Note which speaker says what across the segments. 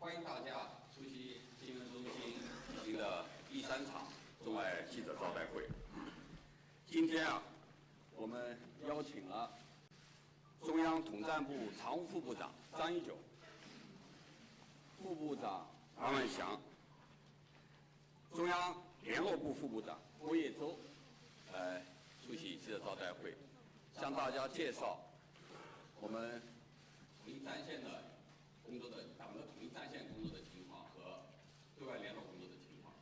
Speaker 1: 欢迎大家出席新闻中心举行的第3场中外记者招待会。今天我们邀请了中央统战部常务副部长张一九、副部长王万祥、中央联络部副部长郭叶洲出席记者招待会，向大家介绍我们统一战线的工作的党的统一战线工作的情况和对外联络工作的情况。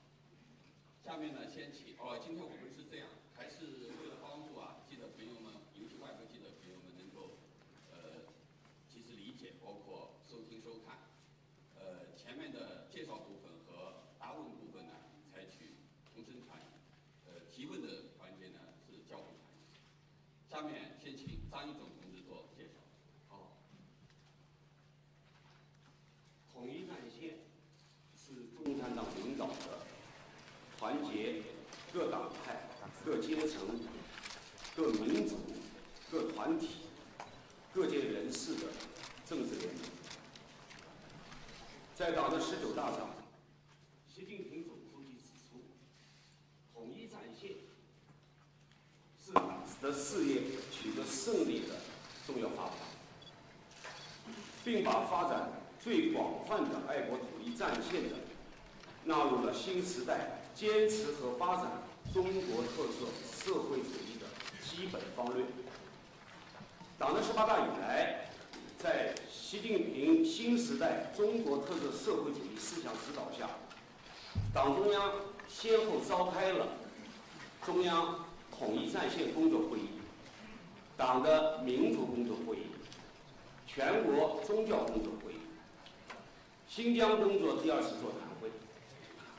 Speaker 1: 下面呢，先请今天我们是这样，还是为了帮助记者朋友们，尤其外国记者朋友们能够及时理解，包括收听收看。前面的介绍部分和答问部分呢，采取同声传译。提问的环节呢是交互传译。下面先请张一总同志做介绍。
Speaker 2: 统一战线是共产党领导的团结各党派、各阶层、各民族、各团体、各界人士的政治联盟。在党的19大上，习近平总书记指出，统一战线是党的事业取得胜利的重要发展，并把发展最广泛的爱国统一战线的纳入了新时代坚持和发展中国特色社会主义的基本方略。党的18大以来，在习近平新时代中国特色社会主义思想指导下，党中央先后召开了中央统一战线工作会议、党的民族工作会议、全国宗教工作会议、新疆工作第2次座谈会、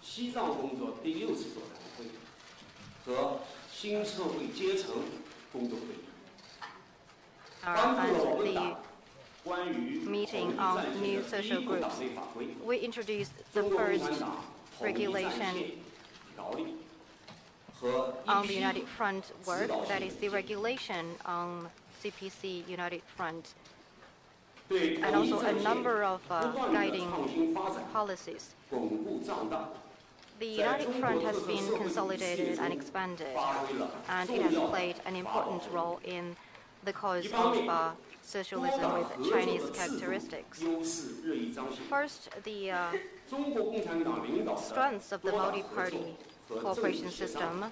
Speaker 2: 西藏工作第6次座谈会和新社会阶层工作会议，帮助了我们党关于
Speaker 3: meeting on new social groups. We introduced the first regulation on the United Front work, that is the regulation on CPC United Front, and also a number of guiding policies. The United Front has been consolidated and expanded, and it has played an important role in the cause of socialism with Chinese characteristics. First, the strengths of the multi-party cooperation system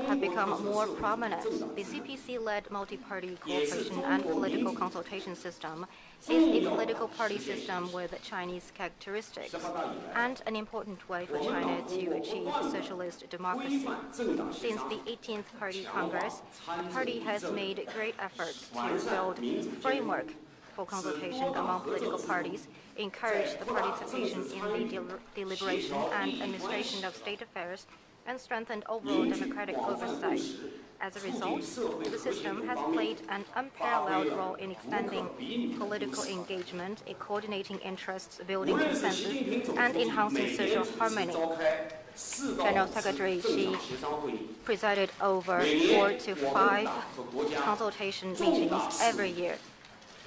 Speaker 3: have become more prominent. The CPC-led multi-party cooperation and political consultation system is a political party system with Chinese characteristics and an important way for China to achieve socialist democracy. Since the 18th Party Congress, the party has made great efforts to build framework for consultation among political parties, encourage the participation in the deliberation and administration of state affairs, and strengthened overall democratic oversight. As a result, the system has played an unparalleled role in extending political engagement, in coordinating interests, building consensus, and enhancing social harmony. General Secretary Xi presided over 4 to 5 consultation meetings every year.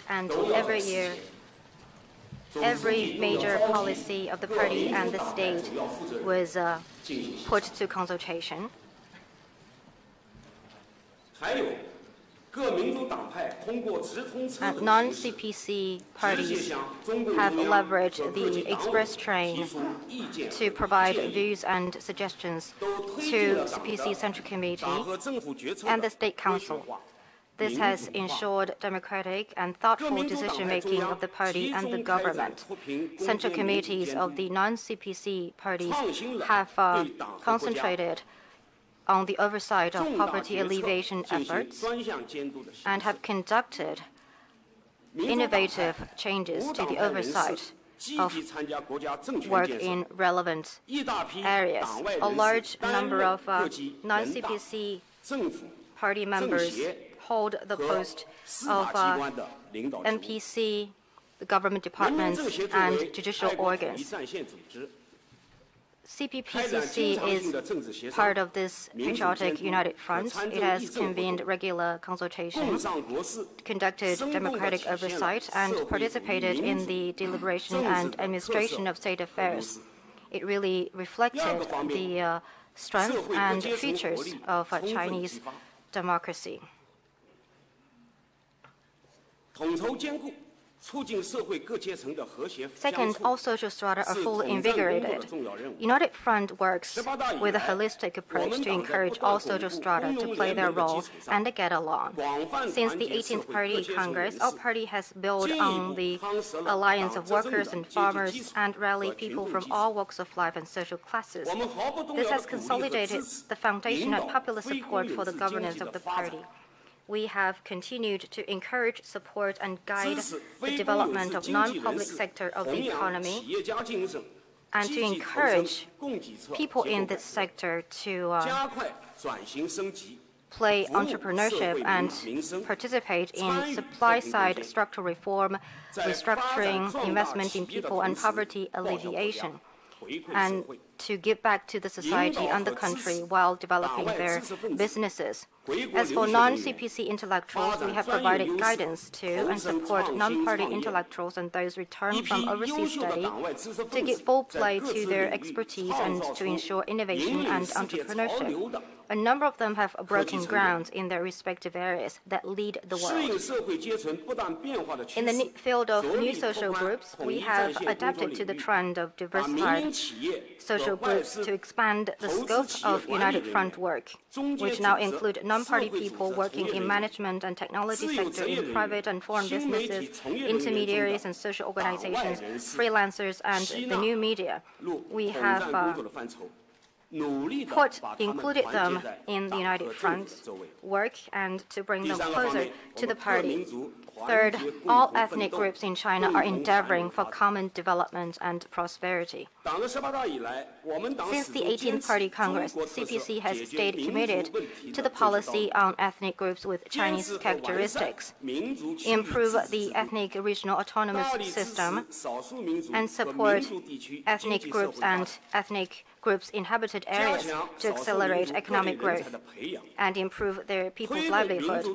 Speaker 3: And every year, every major policy of the party and the state was put to consultation. Non-CPC parties have leveraged the express train to provide views and suggestions to CPC Central Committee and the State Council. This has ensured democratic and thoughtful decision-making of the party and the government. Central committees of the non-CPC parties have concentrated on the oversight of poverty alleviation efforts and have conducted innovative changes to the oversight of work in relevant areas. A large number of non-CPC party members hold the post of NPC, the government departments, and judicial organs. CPPCC is part of this Patriotic United Front. It has convened regular consultations, conducted democratic oversight, and participated in the deliberation and administration of state affairs. It really reflected the strength and features of Chinese democracy. Second, all social strata are fully invigorated. United Front works with a holistic approach to encourage all social strata to play their role and get along. Since the 18th Party Congress, our party has built on the alliance of workers and farmers and rallied people from all walks of life and social classes. This has consolidated the foundation and popular support for the governance of the party. We have continued to encourage, support, and guide the development of non-public sector of the economy, and to encourage people in this sector to play entrepreneurship and participate in supply-side structural reform, restructuring, investment in people, and poverty alleviation, and to give back to the society and the country while developing their businesses. As for non-CPC intellectuals, we have provided guidance to and support non-party intellectuals and those returned from overseas study to give full play to their expertise and to ensure innovation and entrepreneurship. A number of them have broken ground in their respective areas that lead the world. In the field of new social groups, we have adapted to the trend of diversified social groups to expand the scope of United Front work, which now include non-party people working in management and technology sector in private and foreign businesses, intermediaries and social organizations, freelancers, and the new media. We have included them in the United Front work and to bring them closer to the party. Third, all ethnic groups in China are endeavoring for common development and prosperity. Since the 18th Party Congress, CPC has stayed committed to the policy on ethnic groups with Chinese characteristics, improve the ethnic regional autonomous system, and support ethnic groups and ethnic groups' inhabited areas to accelerate economic growth and improve their people's livelihood.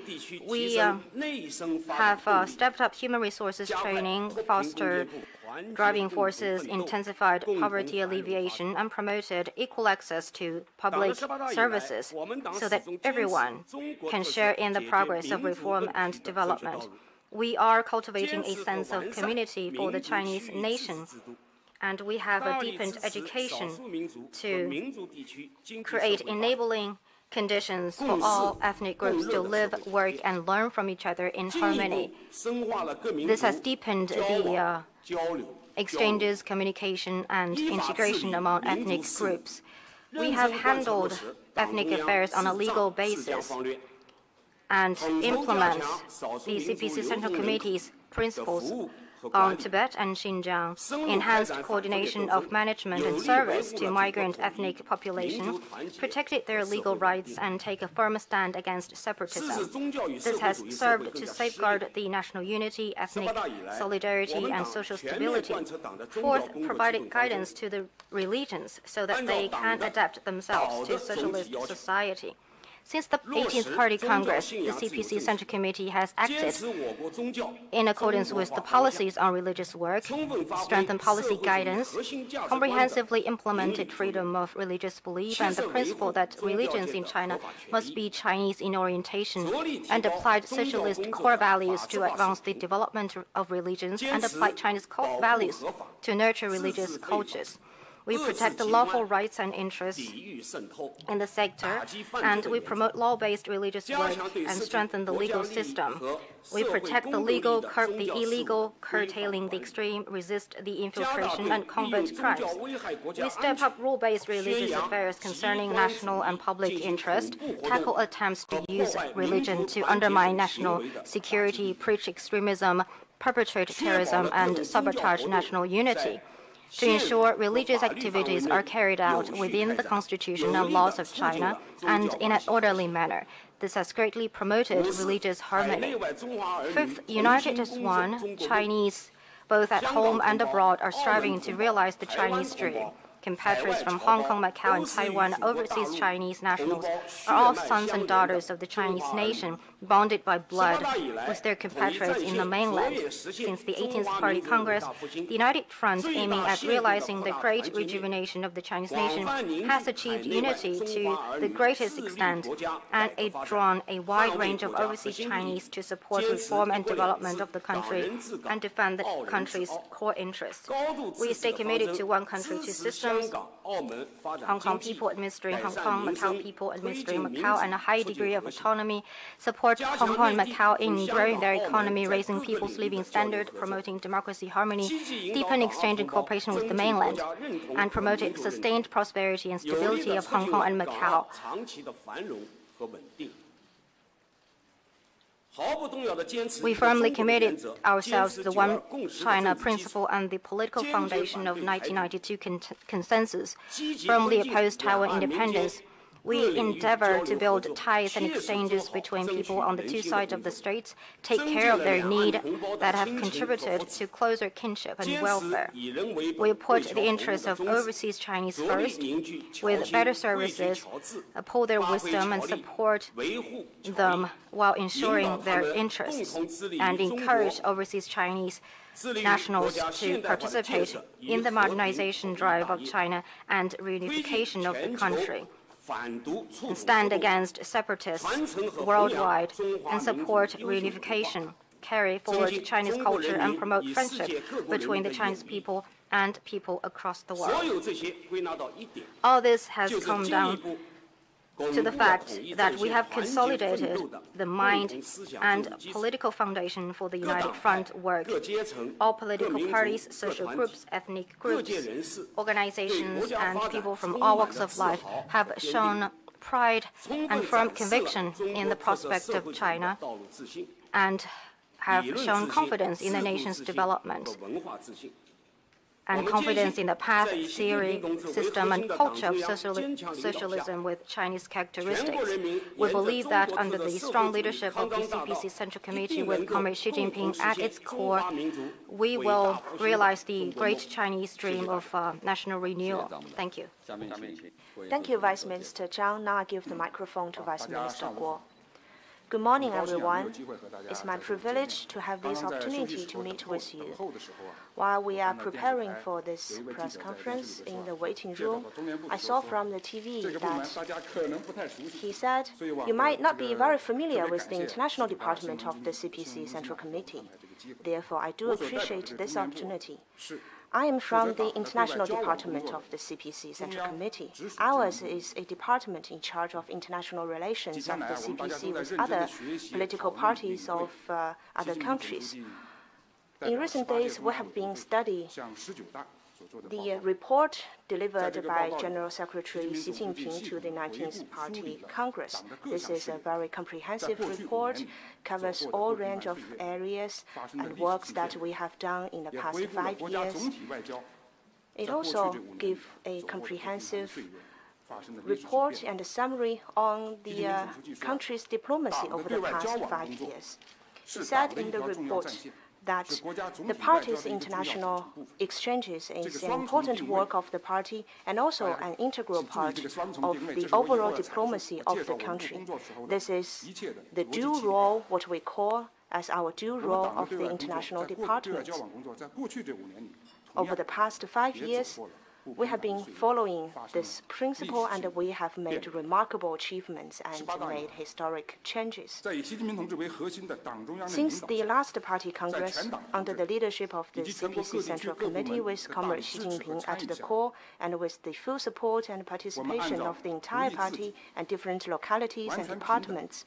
Speaker 3: We have stepped up human resources training, fostered driving forces, intensified poverty alleviation, and promoted equal access to public services so that everyone can share in the progress of reform and development. We are cultivating a sense of community for the Chinese nation, and we have deepened education to create enabling conditions for all ethnic groups to live, work, and learn from each other in harmony. This has deepened the exchanges, communication, and integration among ethnic groups. We have handled ethnic affairs on a legal basis and implement the CPC Central Committee's principles on Tibet and Xinjiang, enhanced coordination of management and service to migrant ethnic population, protected their legal rights, and take a firm stand against separatism. This has served to safeguard the national unity, ethnic solidarity, and social stability. Fourth, provided guidance to the religions so that they can adapt themselves to socialist society. Since the 18th Party Congress, the CPC Central Committee has acted in accordance with the policies on religious work, strengthened policy guidance, comprehensively implemented freedom of religious belief and the principle that religions in China must be Chinese in orientation, and applied socialist core values to advance the development of religions, and applied Chinese core values to nurture religious cultures. We protect the lawful rights and interests in the sector, and we promote law-based religious work and strengthen the legal system. We protect the legal, curb the illegal, curtailing the extreme, resist the infiltration, and combat crimes. We step up rule-based religious affairs concerning national and public interest, tackle attempts to use religion to undermine national security, preach extremism, perpetrate terrorism, and sabotage national unity. To ensure religious activities are carried out within the constitution and laws of China and in an orderly manner. This has greatly promoted religious harmony. Fifth, united as one, Chinese, both at home and abroad, are striving to realize the Chinese dream. compatriots from Hong Kong, Macau, and Taiwan, overseas Chinese nationals, are all sons and daughters of the Chinese nation, bonded by blood with their compatriots in the mainland. Since the 18th Party Congress, the United Front, aiming at realizing the great rejuvenation of the Chinese nation, has achieved unity to the greatest extent, and it drawn a wide range of overseas Chinese to support reform and development of the country and defend the country's core interests. We stay committed to one country, two systems, Hong Kong people administering Hong Kong, Macau people administering Macau, and a high degree of autonomy, support Hong Kong and Macau in growing their economy, raising people's living standard, promoting democracy, harmony, deepen exchange and cooperation with the mainland, and promoting sustained prosperity and stability of Hong Kong and Macau. We firmly committed ourselves to the One China principle and the political foundation of 1992 consensus, firmly opposed Taiwan independence. We endeavor to build ties and exchanges between people on the two sides of the straits, take care of their need that have contributed to closer kinship and welfare. We put the interests of overseas Chinese first, with better services, uphold their wisdom and support them while ensuring their interests, and encourage overseas Chinese nationals to participate in the modernization drive of China and reunification of the country, and stand against separatists worldwide and support reunification, carry forward Chinese culture and promote friendship between the Chinese people and people across the world. All this has come down to the fact that we have consolidated the mind and political foundation for the United Front work. All political parties, social groups, ethnic groups, organizations, and people from all walks of life have shown pride and firm conviction in the prospect of China and have shown confidence in the nation's development and confidence in the path, theory, system, and culture of socialism with Chinese characteristics. We believe that under the strong leadership of the CPC Central Committee with Comrade Xi Jinping at its core, we will realize the great Chinese dream of national renewal. Thank you.
Speaker 4: Thank you, Vice Minister Zhang. Now I give the microphone to Vice Minister Guo. Good morning, everyone. It's my privilege to have this opportunity to meet with you. While we are preparing for this press conference in the waiting room, I saw from the TV that he said you might not be very familiar with the international department of the CPC Central Committee. Therefore, I do appreciate this opportunity. I am from the International Department of the CPC Central Committee. Ours is a department in charge of international relations of the CPC with other political parties of other countries. In recent days, we have been studying the report delivered by General Secretary Xi Jinping to the 19th Party Congress. This is a very comprehensive report, covers all range of areas and works that we have done in the past 5 years. It also gives a comprehensive report and a summary on the country's diplomacy over the past 5 years. It said in the report that the party's international exchanges is an important work of the party and also an integral part of the overall diplomacy of the country. This is the dual role, what we call as our dual role of the international department. Over the past 5 years, we have been following this principle and we have made remarkable achievements and made historic changes. Since the last Party Congress, under the leadership of the CPC Central Committee with Comrade Xi Jinping at the core and with the full support and participation of the entire party and different localities and departments,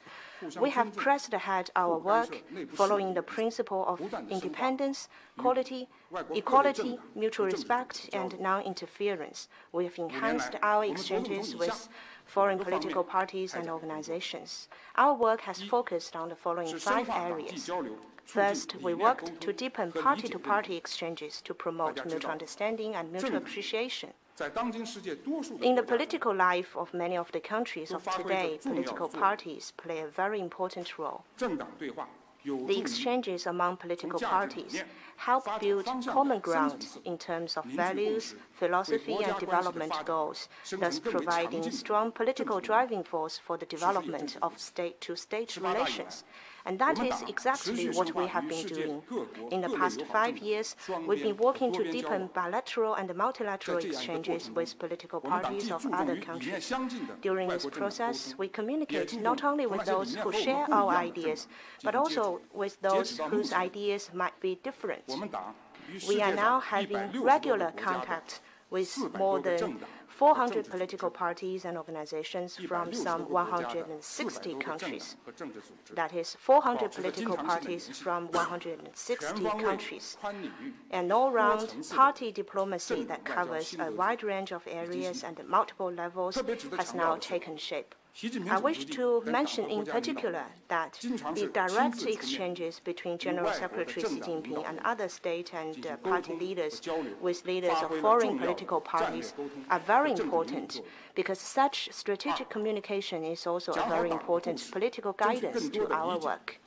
Speaker 4: we have pressed ahead our work following the principle of independence, quality, equality, mutual respect, and non-interference. We have enhanced our exchanges with foreign political parties and organizations. Our work has focused on the following 5 areas. First, we worked to deepen party-to-party exchanges to promote mutual understanding and mutual appreciation. In the political life of many of the countries of today, political parties play a very important role. The exchanges among political parties help build common ground in terms of values, philosophy, and development goals, thus providing strong political driving force for the development of state-to-state relations. And that is exactly what we have been doing. In the past 5 years, we've been working to deepen bilateral and multilateral exchanges with political parties of other countries. During this process, we communicate not only with those who share our ideas, but also with those whose ideas might be different. We are now having regular contact with more than 400 political parties and organizations from some 160 countries. That is 400 political parties from 160 countries. An all-round party diplomacy that covers a wide range of areas and multiple levels has now taken shape. I wish to mention in particular that the direct exchanges between General Secretary Xi Jinping and other state and party leaders with leaders of foreign political parties are very important, because such strategic communication is also a very important political guidance to our work.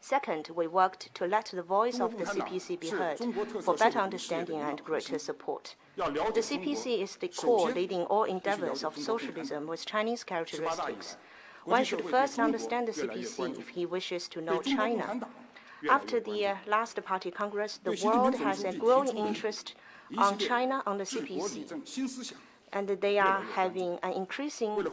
Speaker 4: Second, we worked to let the voice of the CPC be heard for better understanding and greater support. The CPC is the core leading all endeavors of socialism with Chinese characteristics. One should first understand the CPC if he wishes to know China. After the last Party Congress, the world has a growing interest on China on the CPC, and they are having an increasing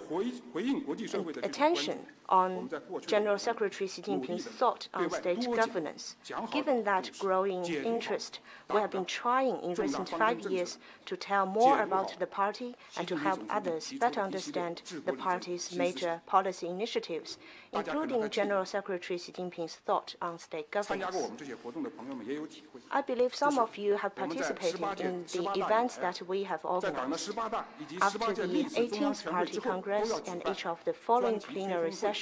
Speaker 4: attention on General Secretary Xi Jinping's thought on state governance. Given that growing interest, we have been trying in recent 5 years to tell more about the party and to help others better understand the party's major policy initiatives, including General Secretary Xi Jinping's thought on state governance. I believe some of you have participated in the events that we have organized. After the 18th Party Congress and each of the following plenary sessions,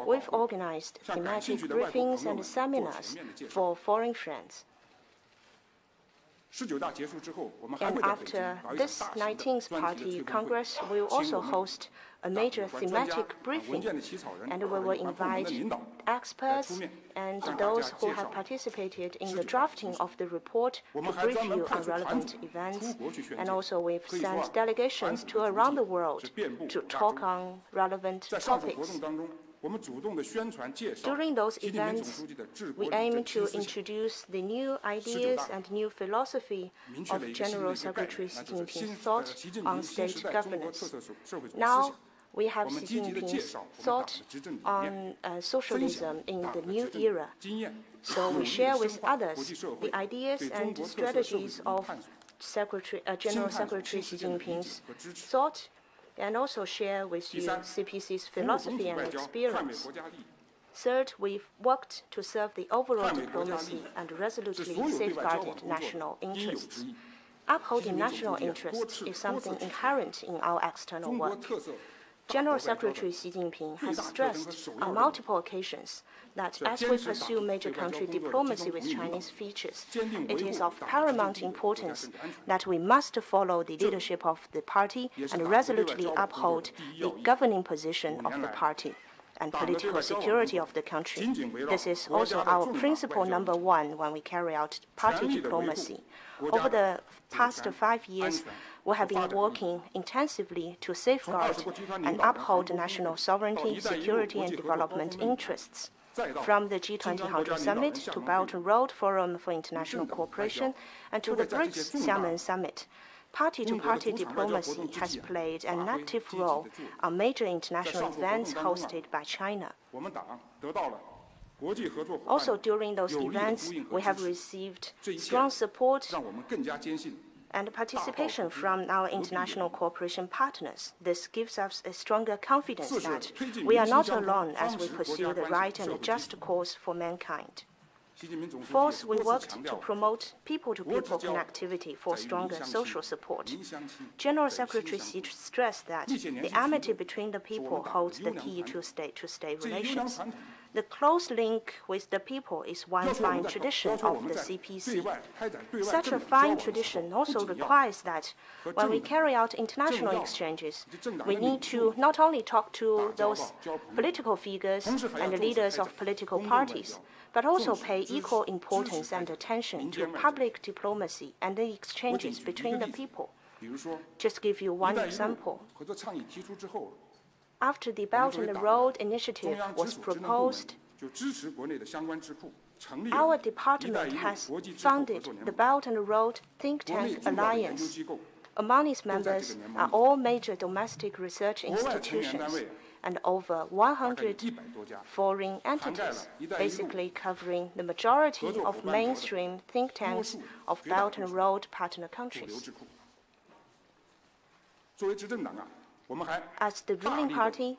Speaker 4: we've organized thematic briefings and seminars for foreign friends. And after this 19th Party Congress, we will also host a major thematic briefing, and we will invite experts and those who have participated in the drafting of the report to brief you on relevant events. And also we've sent delegations to around the world to talk on relevant topics. During those events, we aim to introduce the new ideas and new philosophy of General Secretary Xi Jinping's thought on state governance. Now, we have Xi Jinping's thought on socialism in the new era. So we share with others the ideas and strategies of General Secretary Xi Jinping's thought, and also share with you CPC's philosophy and experience. Third, we've worked to serve the overall diplomacy and resolutely safeguarded national interests. Upholding national interests is something inherent in our external work. General Secretary Xi Jinping has stressed on multiple occasions that as we pursue major country diplomacy with Chinese features, it is of paramount importance that we must follow the leadership of the party and resolutely uphold the governing position of the party and political security of the country. This is also our principle number one when we carry out party diplomacy. Over the past 5 years, we have been working intensively to safeguard and uphold national sovereignty, security, and development interests. From the G20 Hangzhou Summit to Belt and Road Forum for International Cooperation and to the BRICS Xiamen Summit, party-to-party diplomacy has played an active role on major international events hosted by China. Also, during those events, we have received strong support and participation from our international cooperation partners. This gives us a stronger confidence that we are not alone as we pursue the right and just cause for mankind. Fourth, we worked to promote people-to-people connectivity for stronger social support. General Secretary Xi stressed that the amity between the people holds the key to state-to-state relations. The close link with the people is one fine tradition of the CPC. Such a fine tradition also requires that when we carry out international exchanges, we need to not only talk to those political figures and the leaders of political parties, but also pay equal importance and attention to public diplomacy and the exchanges between the people. Just give you one example. After the Belt and Road Initiative was proposed, our department has founded the Belt and Road Think Tank Alliance. Among its members are all major domestic research institutions and over 100 foreign entities, basically covering the majority of mainstream think tanks of Belt and Road partner countries. As the ruling party,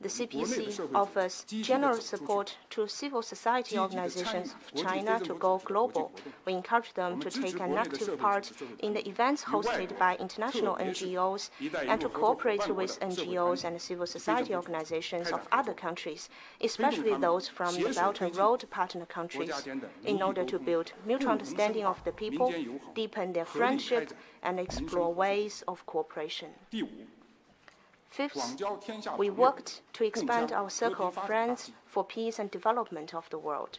Speaker 4: the CPC offers general support to civil society organizations of China to go global. We encourage them to take an active part in the events hosted by international NGOs and to cooperate with NGOs and civil society organizations of other countries, especially those from the Belt and Road partner countries, in order to build mutual understanding of the people, deepen their friendship, and explore ways of cooperation. Fifth, we worked to expand our circle of friends for peace and development of the world.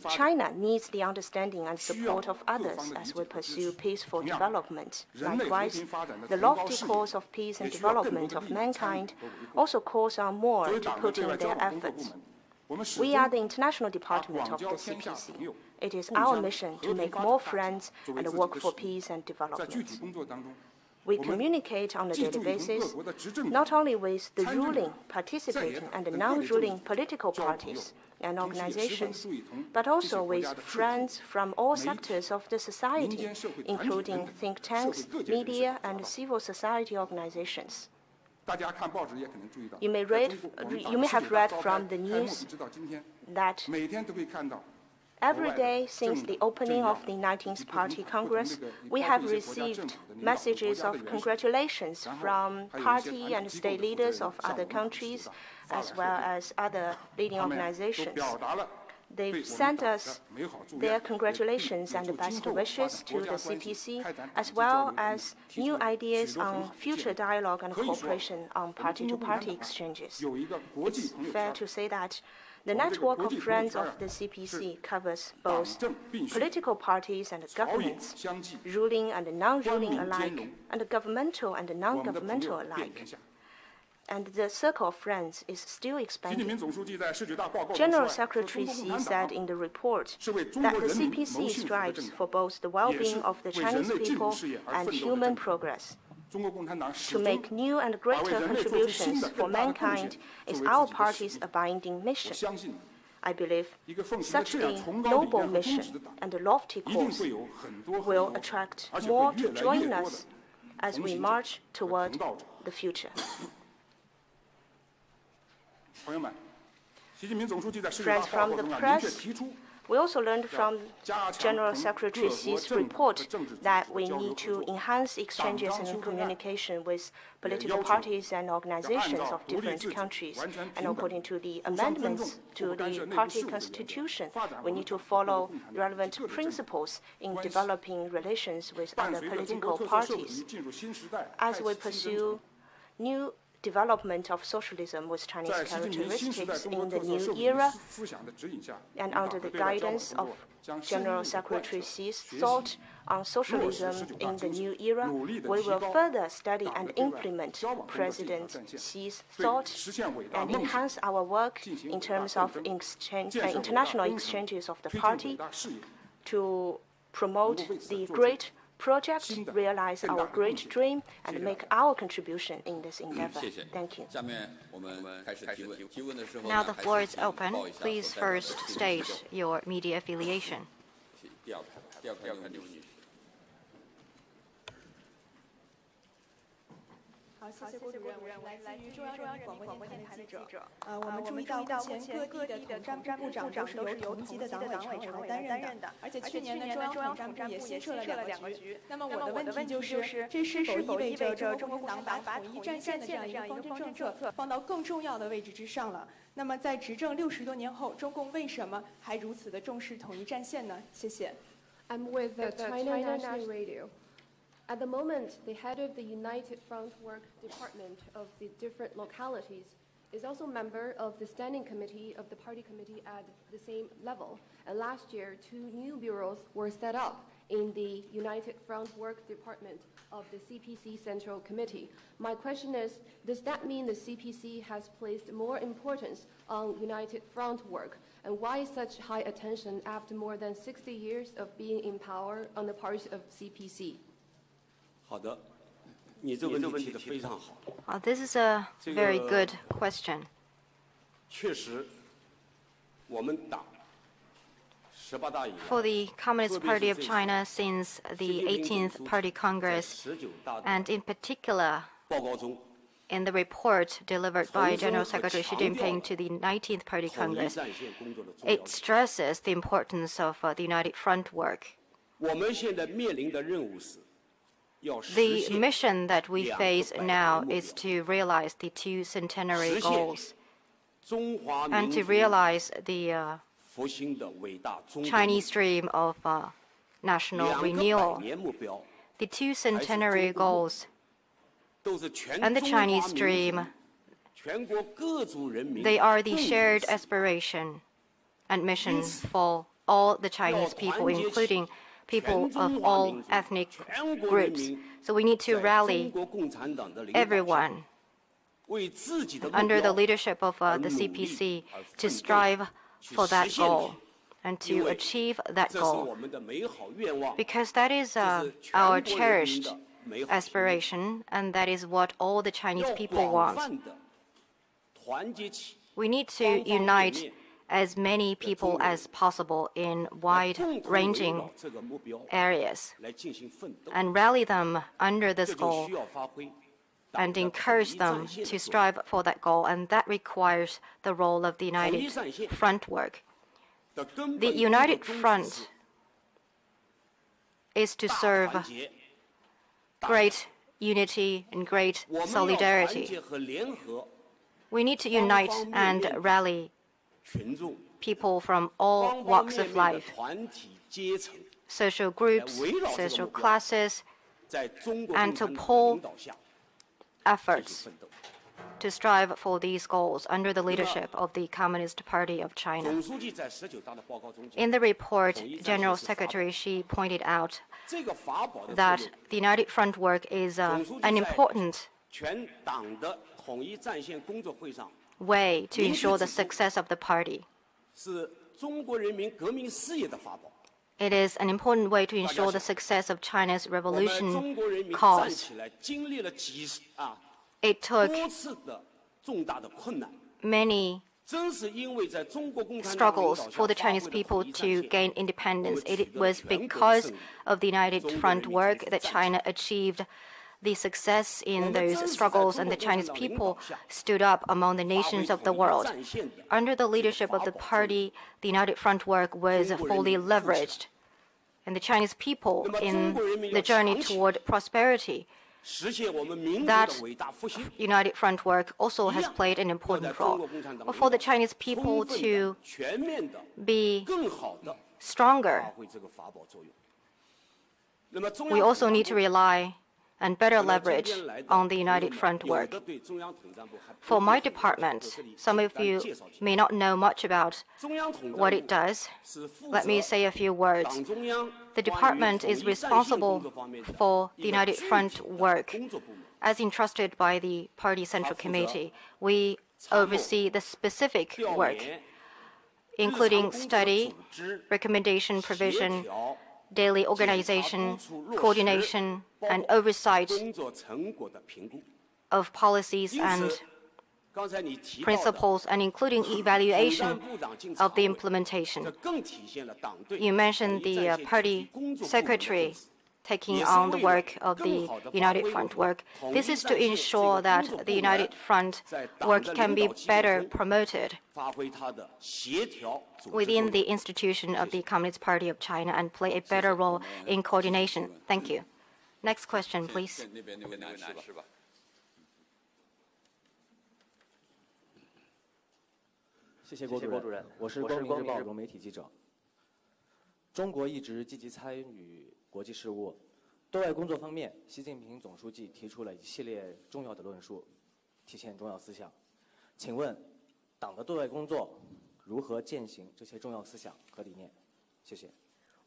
Speaker 4: China needs the understanding and support of others as we pursue peaceful development. Likewise, the lofty cause of peace and development of mankind also calls on more to put in their efforts. We are the international department of the CPC. It is our mission to make more friends and work for peace and development. We communicate on a daily basis, not only with the ruling, participating, and non-ruling political parties and organizations, but also with friends from all sectors of the society, including think tanks, media, and civil society organizations. You may have read from the news that every day since the opening of the 19th Party Congress, we have received messages of congratulations from party and state leaders of other countries, as well as other leading organizations. They've sent us their congratulations and best wishes to the CPC, as well as new ideas on future dialogue and cooperation on party-to-party exchanges. It's fair to say that the network of friends of the CPC covers both political parties and governments, ruling and non-ruling alike, and governmental and non-governmental alike. And the circle of friends is still expanding. General Secretary Xi said in the report that the CPC strives for both the well-being of the Chinese people and human progress. To make new and greater contributions for mankind is our party's abiding mission. I believe such a noble mission and a lofty cause will attract more to join us as we march toward the future. Friends from the press, we also learned from General Secretary Xi's report that we need to enhance exchanges and communication with political parties and organizations of different countries. And according to the amendments to the party constitution, we need to follow relevant principles in developing relations with other political parties. As we pursue new development of socialism with Chinese characteristics in the new era, and under the guidance of General Secretary Xi's thought on socialism in the new era, we will further study and implement President Xi's thought and enhance our work in terms of international exchanges of the party to promote the great project, realize our great dream, and make our contribution in this endeavor. Thank you.
Speaker 3: Now the floor is open. Please first state your media affiliation.
Speaker 5: 好，谢谢郭主任，我是来自于中央人民广播电台的记者。我们注意到目前各地的统战部长都是由同级的党委常委来担任的，而且去年的中央统战部也新设了2个局。那么我的问题就是，这是否意味着中国共产党把统一战线的这样一个方针政策放到更重要的位置之上了？那么在执政60多年后，中共为什么还如此的重视统一战线呢？谢谢。
Speaker 6: I'm with the China National Radio. At the moment, the head of the United Front Work Department of the different localities is also a member of the standing committee of the party committee at the same level. And last year, 2 new bureaus were set up in the United Front Work Department of the CPC Central Committee. My question is, does that mean the CPC has placed more importance on United Front work? And why such high attention after more than 60 years of being in power on the part of CPC?
Speaker 2: 好的，你这个问题提得非常好。
Speaker 3: This is a very good question.
Speaker 2: 确实，我们党18大以来
Speaker 3: For the Communist Party of China since the 18th Party Congress, and in particular,
Speaker 2: 报告中
Speaker 3: in the report delivered by General Secretary Xi Jinping to the 19th Party Congress, it stresses the importance of the United Front work.
Speaker 2: 我们现在面临的任务是
Speaker 3: The mission that we face now is to realize the 2 centenary goals and to realize the Chinese dream of national renewal. The 2 centenary goals and the Chinese dream, they are the shared aspiration and mission for all the Chinese people, including people of all ethnic groups. So we need to rally everyone under the leadership of the CPC to strive for that goal and to achieve that goal, because that is our cherished aspiration, and that is what all the Chinese people want. We need to unite as many people as possible in wide-ranging areas and rally them under this goal and encourage them to strive for that goal, and that requires the role of the United Front work. The United Front is to serve great unity and great solidarity. We need to unite and rally people from all walks of life, social groups, social classes, and to pull efforts to strive for these goals under the leadership of the Communist Party of China. In the report, General Secretary Xi pointed out that the United Front work is an important way to ensure the success of the party. It is an important way to ensure the success of China's revolution cause. It took many struggles for the Chinese people to gain independence. It was because of the United Front work that China achieved the success in those struggles, and the Chinese people stood up among the nations of the world. Under the leadership of the party, the United Front work was fully leveraged, and the Chinese people in the journey toward prosperity, that United Front work also has played an important role. For the Chinese people to be stronger, we also need to rely and better leverage on the United Front work. For my department, some of you may not know much about what it does. Let me say a few words. The department is responsible for the United Front work as entrusted by the Party Central Committee. We oversee the specific work, including study, recommendation provision, daily organization, coordination, and oversight of policies and principles, and including evaluation of the implementation. You mentioned the party secretary taking on the work of the United Front work. This is to ensure that the United Front work can be better promoted within the institution of the Communist Party of China and play a better role in coordination. Thank you. Next question, please.
Speaker 7: 谢谢郭主任，我是光明日报融媒体记者。中国一直积极参与国际事务，对外工作方面，习近平总书记提出了一系列重要的论述，体现重要思想。请问，党的对外工作如何践行这些重要思想和理念？谢谢。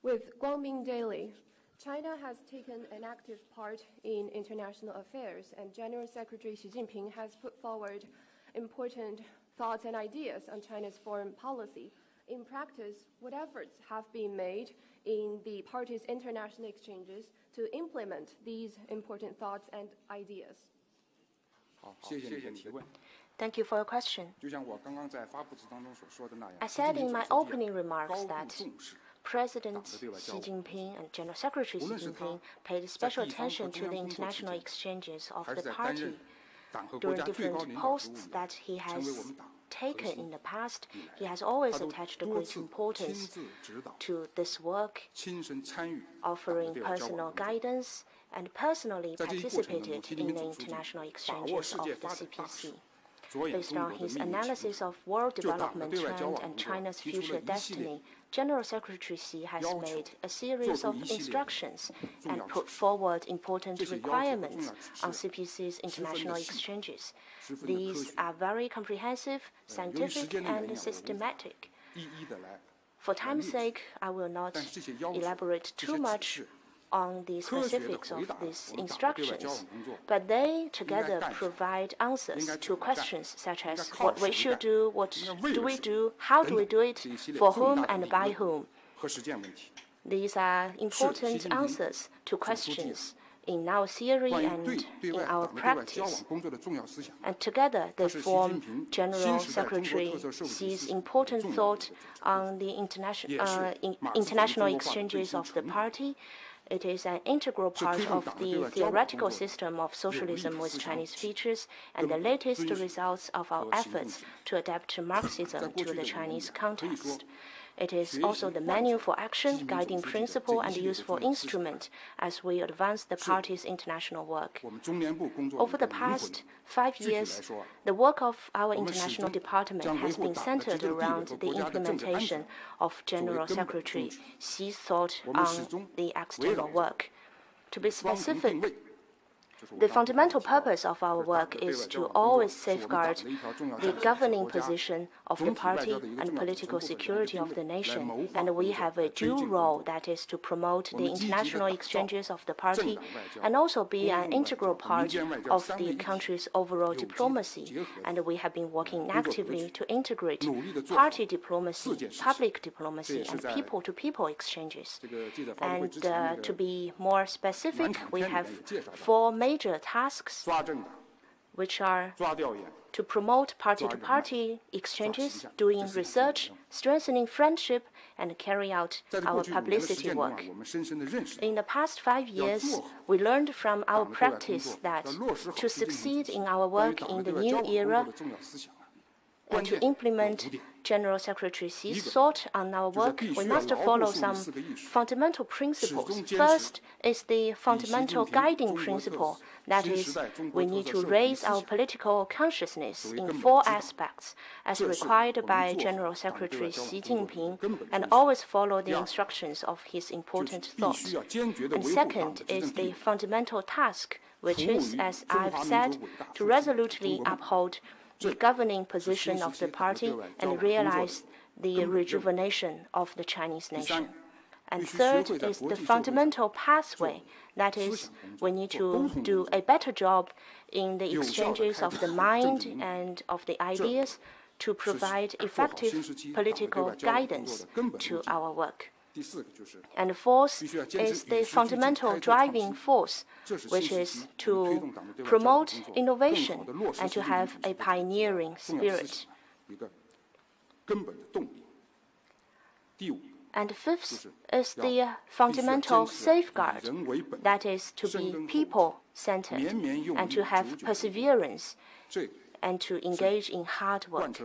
Speaker 6: With Guangming Daily, China has taken an active part in international affairs, and General Secretary Xi Jinping has put forward important thoughts and ideas on China's foreign policy. In practice, what efforts have been made in the party's international exchanges to implement these important thoughts and ideas?
Speaker 8: 好，谢谢你的提问。
Speaker 4: Thank you for your question.
Speaker 8: 就像我刚刚在发布词当中所说的那样
Speaker 4: I said in my opening remarks that President Xi Jinping and General Secretary Xi Jinping paid special attention to the international exchanges of the party. During different posts that he has taken in the past, he has always attached great importance to this work, offering personal guidance and personally participated in the international exchanges of the CPC. Based on his analysis of world development trend and China's future destiny, General Secretary Xi has made a series of instructions and put forward important requirements on CPC's international exchanges. These are very comprehensive, scientific, and systematic. For time's sake, I will not elaborate too much on the specifics of these instructions, but they together provide answers to questions such as what we should do, what do we do, how do we do it, for whom and by whom. These are important answers to questions in our theory and in our practice. And together they form General Secretary Xi's important thought on the international exchanges of the party. It is an integral part of the theoretical system of socialism with Chinese features and the latest results of our efforts to adapt Marxism to the Chinese context. It is also the manual for action, guiding principle, and useful instrument as we advance the party's international work. Over the past 5 years, the work of our international department has been centered around the implementation of General Secretary Xi's thought on the external work. To be specific, the fundamental purpose of our work is to always safeguard the governing position of the party and political security of the nation, and we have a dual role, that is to promote the international exchanges of the party and also be an integral part of the country's overall diplomacy. And we have been working actively to integrate party diplomacy, public diplomacy, and people-to-people exchanges. And to be more specific, we have 4 major tasks, which are to promote party-to-party exchanges, doing research, strengthening friendship, and carry out our publicity work. In the past 5 years, we learned from our practice that to succeed in our work in the new era, and to implement General Secretary Xi's thought on our work, we must follow some fundamental principles. First is the fundamental guiding principle. That is, we need to raise our political consciousness in 4 aspects, as required by General Secretary Xi Jinping, and always follow the instructions of his important thoughts. And second is the fundamental task, which is, as I've said, to resolutely uphold the governing position of the party and realize the rejuvenation of the Chinese nation. And third is the fundamental pathway. That is, we need to do a better job in the exchanges of the mind and of the ideas to provide effective political guidance to our work. And fourth is the fundamental driving force, which is to promote innovation and to have a pioneering spirit. And fifth is the fundamental safeguard, that is to be people-centered and to have perseverance and to engage in hard work.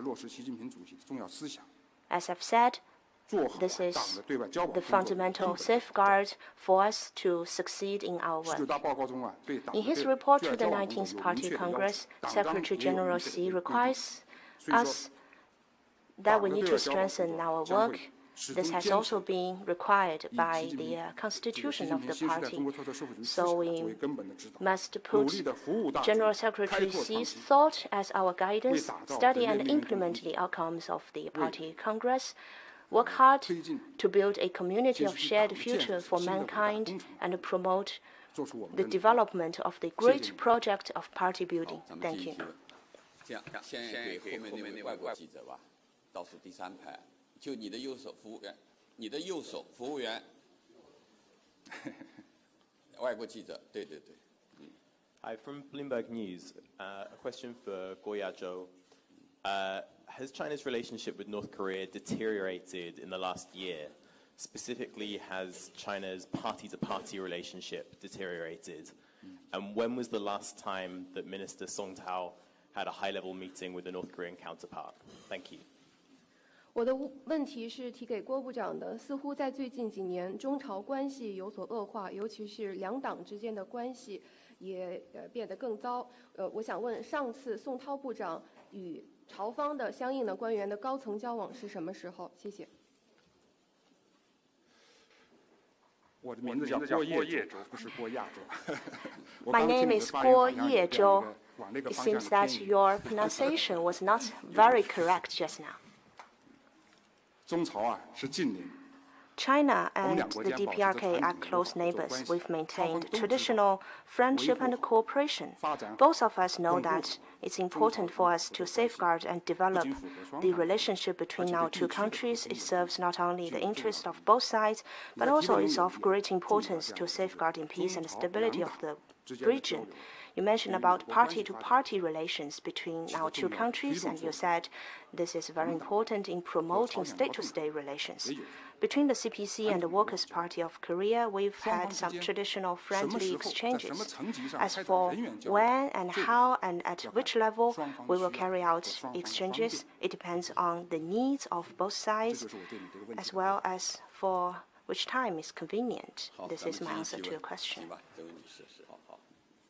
Speaker 4: As I've said, this is the fundamental safeguard for us to succeed in our work. In his report to the 19th Party Congress, Secretary General Xi requires us that we need to strengthen our work. This has also been required by the constitution of the party. So we must put General Secretary Xi's thought as our guidance, study and implement the outcomes of the party congress, work hard to build a community of shared future for mankind, and promote the development of the great project of party building. Thank you.
Speaker 1: 先给后面那位外国记者吧，倒数第3排，就你的右手服务员，你的右手服务员，外国记者，对对对。
Speaker 9: Hi, from Bloomberg News. A question for Goya Zhou. Has China's relationship with North Korea deteriorated in the last year? Specifically, has China's party-to-party relationship deteriorated? And when was the last time that Minister Song Tao had a high-level meeting with the North Korean counterpart? Thank you.
Speaker 6: 我的问题是提给郭部长的。似乎在最近几年，中朝关系有所恶化，尤其是两党之间的关系也变得更糟。我想问，上次宋涛部长与朝方的相应的官员的高层交往是什么时候？谢谢。
Speaker 8: 我的名字叫郭叶洲，不是郭亚洲。
Speaker 4: My name is Guo Yezhou. It seems that your pronunciation was not very correct just now.
Speaker 8: 中朝啊，是近邻。
Speaker 4: China and the DPRK are close neighbors. We've maintained traditional friendship and cooperation. Both of us know that it's important for us to safeguard and develop the relationship between our two countries. It serves not only the interests of both sides, but also is of great importance to safeguarding peace and stability of the region. You mentioned about party-to-party relations between our two countries, and you said this is very important in promoting state-to-state relations. Between the CPC and the Workers' Party of Korea, we've had some traditional friendly exchanges. As for when and how and at which level we will carry out exchanges, it depends on the needs of both sides, as well as for which time is convenient. This is my answer to your question.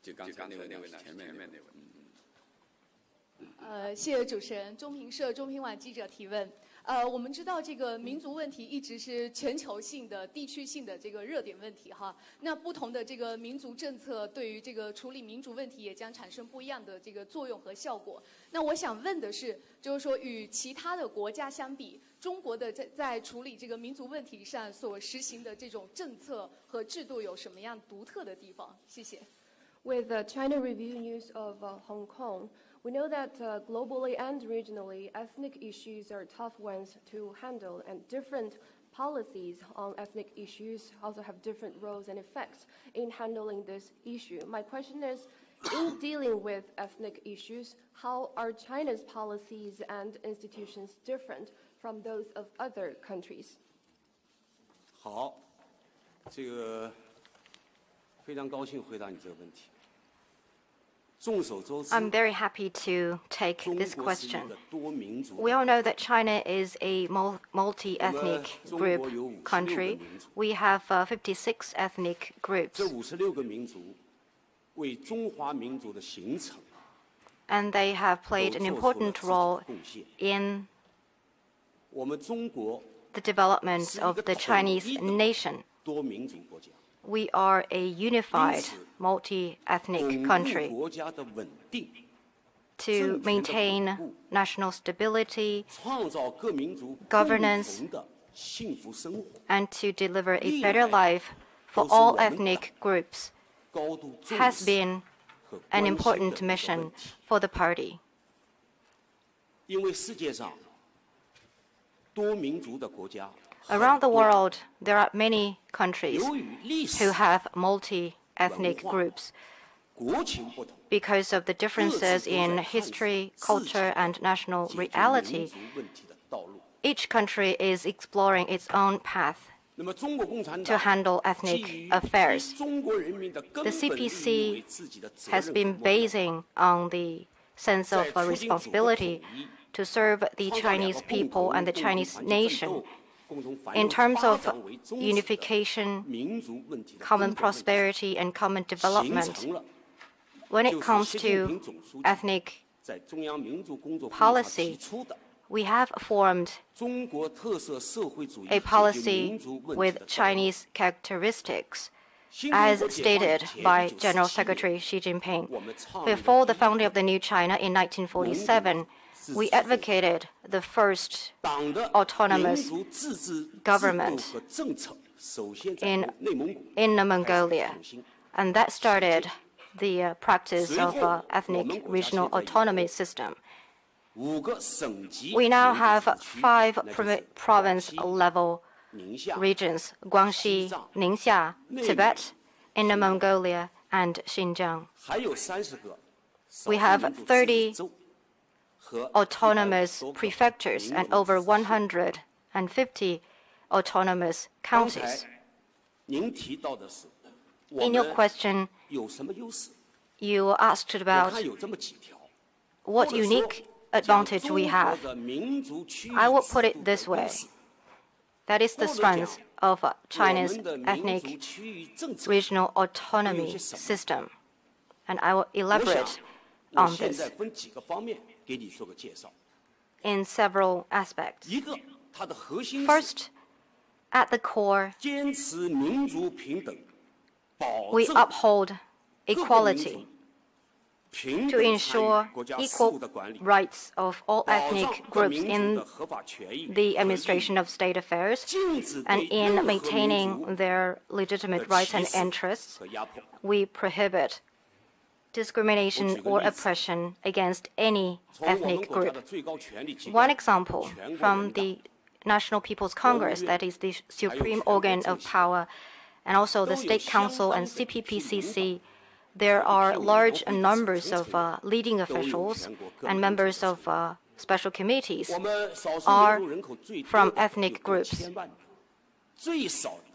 Speaker 1: 就刚才那位前面那位。
Speaker 10: 谢谢主持人。中评社中评网记者提问。我们知道这个民族问题一直是全球性的、地区性的这个热点问题哈。那不同的这个民族政策对于这个处理民族问题也将产生不一样的这个作用和效果。那我想问的是，就是说与其他的国家相比，中国的在处理这个民族问题上所实行的这种政策和制度有什么样独特的地方？谢谢。
Speaker 6: With China Review News of Hong Kong, we know that globally and regionally, ethnic issues are tough ones to handle, and different policies on ethnic issues also have different roles and effects in handling this issue. My question is, in dealing with ethnic issues, how are China's policies and institutions different from those of other countries?
Speaker 2: 好，这个非常高兴回答你这个问题。
Speaker 3: I'm very happy to take this question. We all know that China is a multi-ethnic group country. We have 56 ethnic groups. And they have played an important role in the development of the Chinese nation. We are a unified, multi-ethnic country. To maintain national stability, governance, and to deliver a better life for all ethnic groups has been an important mission for the party. Around the world, there are many countries who have multi-ethnic groups. Because of the differences in history, culture, and national reality, each country is exploring its own path to handle ethnic affairs. The CPC has been basing on the sense of responsibility to serve the Chinese people and the Chinese nation in terms of unification, common prosperity, and common development. When it comes to ethnic policy, we have formed a policy with Chinese characteristics, as stated by General Secretary Xi Jinping. Before the founding of the new China in 1947, we advocated the first autonomous government in Inner Mongolia, and that started the practice of ethnic regional autonomy system. We now have 5 province-level regions: Guangxi, Ningxia, Tibet, Inner Mongolia, and Xinjiang. We have 30 autonomous prefectures and over 150 autonomous counties. In your question, you asked about what unique advantage we have. I will put it this way. That is the strength of China's ethnic regional autonomy system. And I will elaborate on this in several aspects. First, at the core, we uphold equality to ensure equal rights of all ethnic groups in the administration of state affairs and in maintaining their legitimate rights and interests. We prohibit discrimination or oppression against any ethnic group. One example from the National People's Congress, that is the supreme organ of power, and also the State Council and CPPCC, there are large numbers of leading officials and members of special committees are from ethnic groups.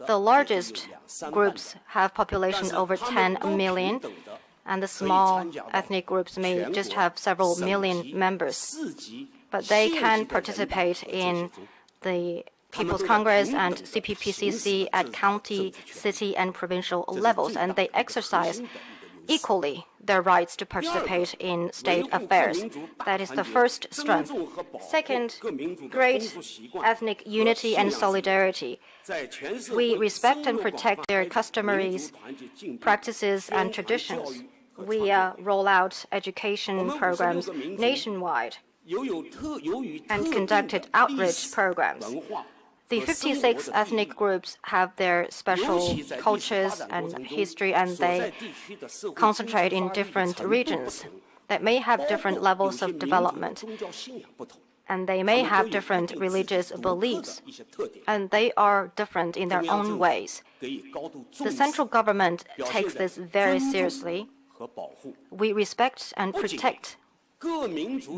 Speaker 3: The largest groups have population over 10 million, and the small ethnic groups may just have several million members. But they can participate in the People's Congress and CPPCC at county, city, and provincial levels, and they exercise equally their rights to participate in state affairs. That is the first strength. Second, great ethnic unity and solidarity. We respect and protect their customaries, practices, and traditions. We roll out education programs nationwide and conducted outreach programs. The 56 ethnic groups have their special cultures and history, and they concentrate in different regions that may have different levels of development, and they may have different religious beliefs, and they are different in their own ways. The central government takes this very seriously. We respect and protect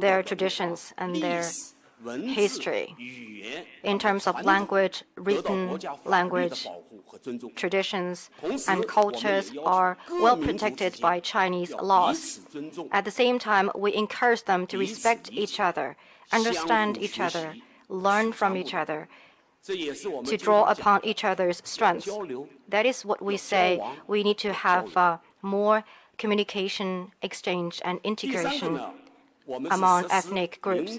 Speaker 3: their traditions and their history in terms of language, written language, traditions, and cultures are well protected by Chinese laws. At the same time, we encourage them to respect each other, understand each other, learn from each other, to draw upon each other's strengths. That is what we say. We need to have more communication, exchange, and integration among ethnic groups.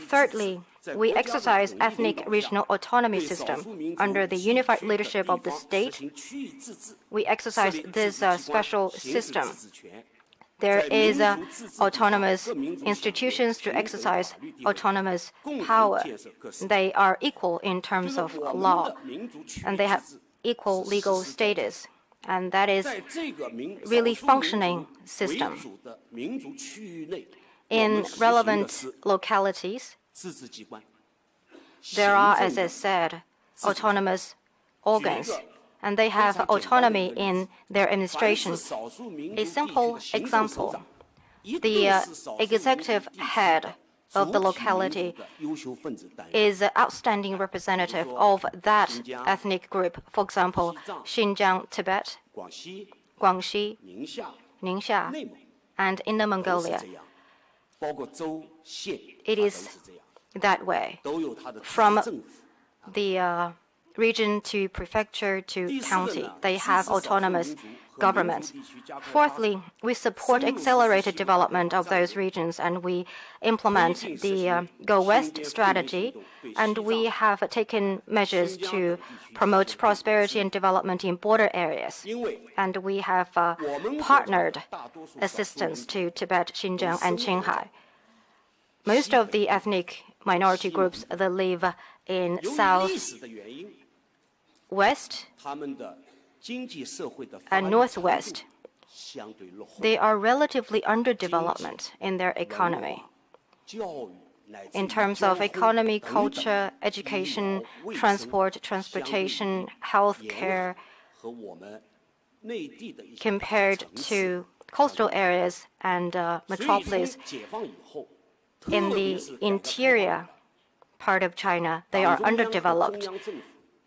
Speaker 3: Thirdly, we exercise ethnic regional autonomy system under the unified leadership of the state. We exercise this special system. There is autonomous institutions to exercise autonomous power. They are equal in terms of law, and they have equal legal status. And that is really functioning system. In relevant localities, there are, as I said, autonomous organs, and they have autonomy in their administration. A simple example, the executive head of the locality is an outstanding representative of that ethnic group. For example, Xinjiang, Tibet, Guangxi, Ningxia, and Inner Mongolia. It is that way, from the region to prefecture to county. They have autonomous governments. Fourthly, we support accelerated development of those regions, and we implement the Go West strategy, and we have taken measures to promote prosperity and development in border areas. And we have partnered assistance to Tibet, Xinjiang, and Qinghai. Most of the ethnic minority groups that live in southwest and northwest, they are relatively underdeveloped in their economy. In terms of economy, culture, education, transportation, healthcare, compared to coastal areas and metropolis, in the interior part of China, they are underdeveloped.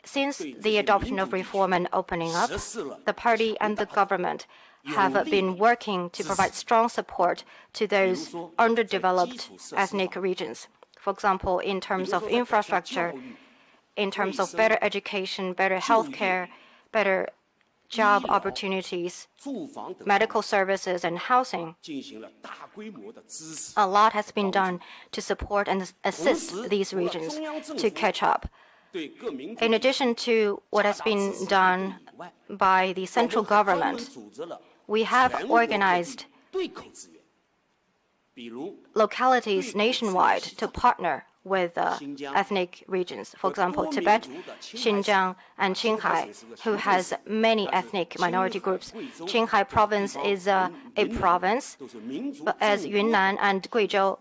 Speaker 3: Since the adoption of reform and opening up, the party and the government have been working to provide strong support to those underdeveloped ethnic regions. For example, in terms of infrastructure, in terms of better education, better healthcare, better job opportunities, medical services, and housing. A lot has been done to support and assist these regions to catch up. In addition to what has been done by the central government, we have organized localities nationwide to partner with ethnic regions. For example, Tibet, Xinjiang, and Qinghai, who has many ethnic minority groups. Qinghai province is a province, but as Yunnan and Guizhou,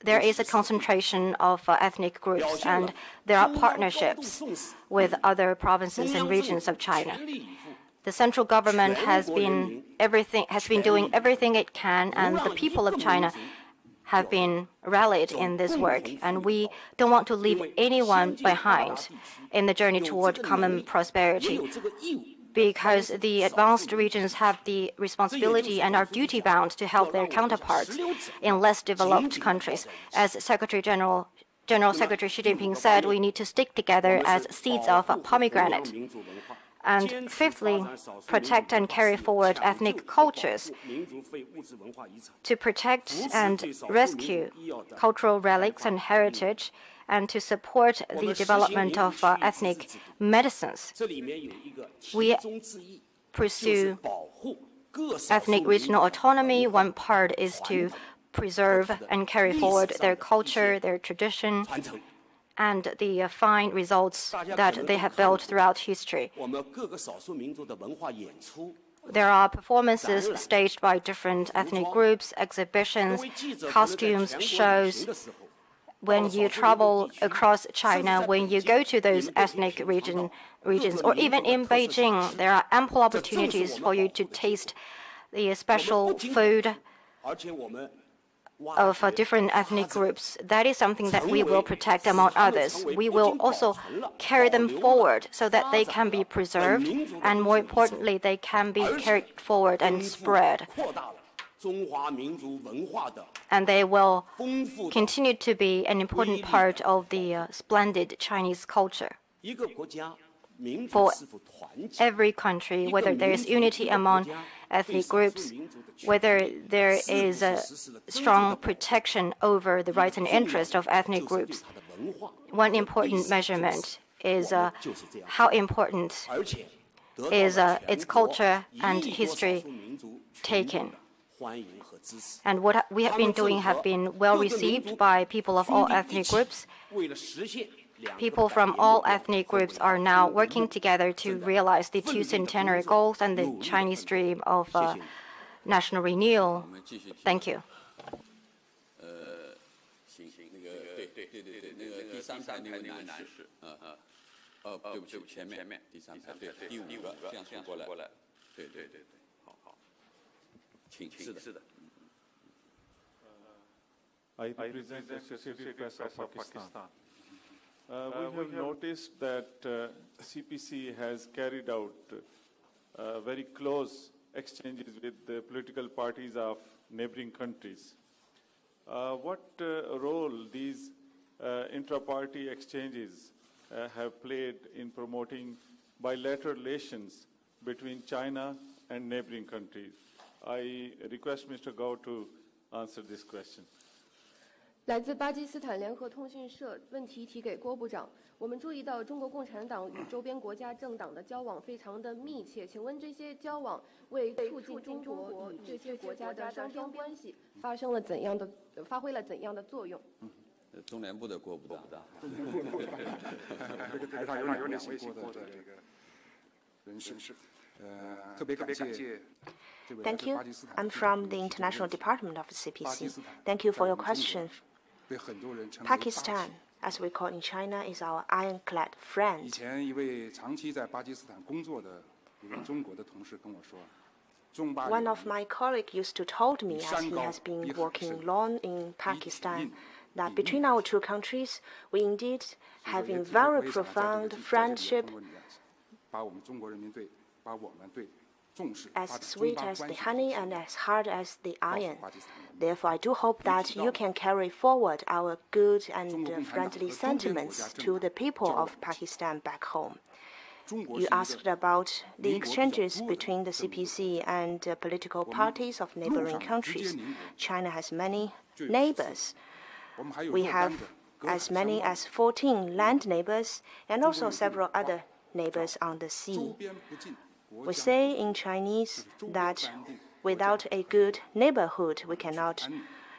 Speaker 3: there is a concentration of ethnic groups, and there are partnerships with other provinces and regions of China. The central government has been doing everything it can, and the people of China have been rallied in this work, and we don't want to leave anyone behind in the journey toward common prosperity, because the advanced regions have the responsibility and are duty-bound to help their counterparts in less developed countries. As General Secretary Xi Jinping said, we need to stick together as seeds of a pomegranate. And fifthly, protect and carry forward ethnic cultures. To protect and rescue cultural relics and heritage, and to support the development of ethnic medicines. We pursue ethnic regional autonomy. One part is to preserve and carry forward their culture, their tradition, and the fine results that they have built throughout history. There are performances staged by different ethnic groups, exhibitions, costumes, shows. When you travel across China, when you go to those ethnic regions, or even in Beijing, there are ample opportunities for you to taste the special food of different ethnic groups. That is something that we will protect, among others. We will also carry them forward so that they can be preserved, and more importantly, they can be carried forward and spread. And they will continue to be an important part of the splendid Chinese culture. For every country, whether there is unity among ethnic groups, whether there is a strong protection over the rights and interests of ethnic groups, one important measurement is how important is its culture and history taken. And what we have been doing have been well received by people of all ethnic groups. People from all ethnic groups are now working together to realize the two centenary goals and the Chinese dream of national renewal. Thank you.
Speaker 11: I represent the Associated Press of Pakistan. We have noticed that CPC has carried out very close exchanges with the political parties of neighboring countries. What role these intra-party exchanges have played in promoting bilateral relations between China and neighboring countries? I request Mr. Gao to answer this question.
Speaker 6: 来自巴基斯坦联合通讯社问题提给郭部长。我们注意到中国共产党与周边国家政党的交往非常的密切，请问这些交往为促进中国与这些国家的双边关系发挥了怎样的作用？
Speaker 1: 中联部的郭部长。
Speaker 8: 这个台上有2位姓郭的这个人士，特别感谢。
Speaker 4: Thank you. I'm from the International Department of CPC. Thank you for your question. Pakistan, as we call in China, is our ironclad friend.
Speaker 8: 以前一位长期在巴基斯坦工作的一位中国的同事跟我说。
Speaker 4: One of my colleagues used to told me, as he has been working long in Pakistan, that between our two countries, we indeed having very profound friendship, as sweet as the honey and as hard as the iron. Therefore, I do hope that you can carry forward our good and friendly sentiments to the people of Pakistan back home. You asked about the exchanges between the CPC and political parties of neighboring countries. China has many neighbors. We have as many as 14 land neighbors and also several other neighbors on the sea. We say in Chinese that without a good neighborhood, we cannot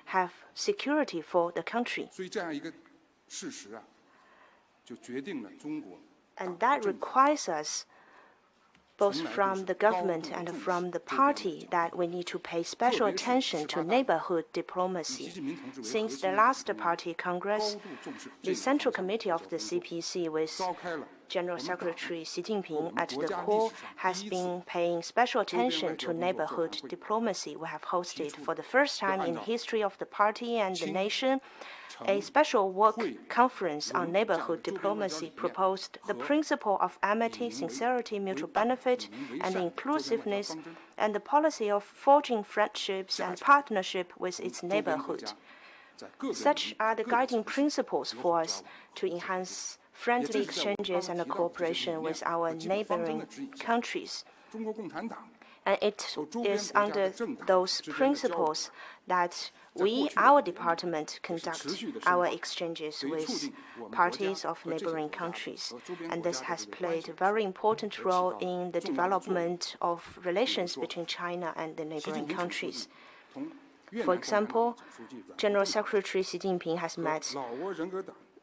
Speaker 4: have security for the country. And that requires us, both from the government and from the party, that we need to pay special attention to neighborhood diplomacy. Since the last party congress, the Central Committee of the CPC with General Secretary Xi Jinping at the core has been paying special attention to neighborhood diplomacy. We have hosted for the first time in the history of the party and the nation a special work conference on neighborhood diplomacy proposed the principle of amity, sincerity, mutual benefit, and inclusiveness, and the policy of forging friendships and partnership with its neighborhood. Such are the guiding principles for us to enhance friendly exchanges and cooperation with our neighboring countries. And it is under those principles that our department, conduct our exchanges with parties of neighboring countries. And this has played a very important role in the development of relations between China and the neighboring countries. For example, General Secretary Xi Jinping has met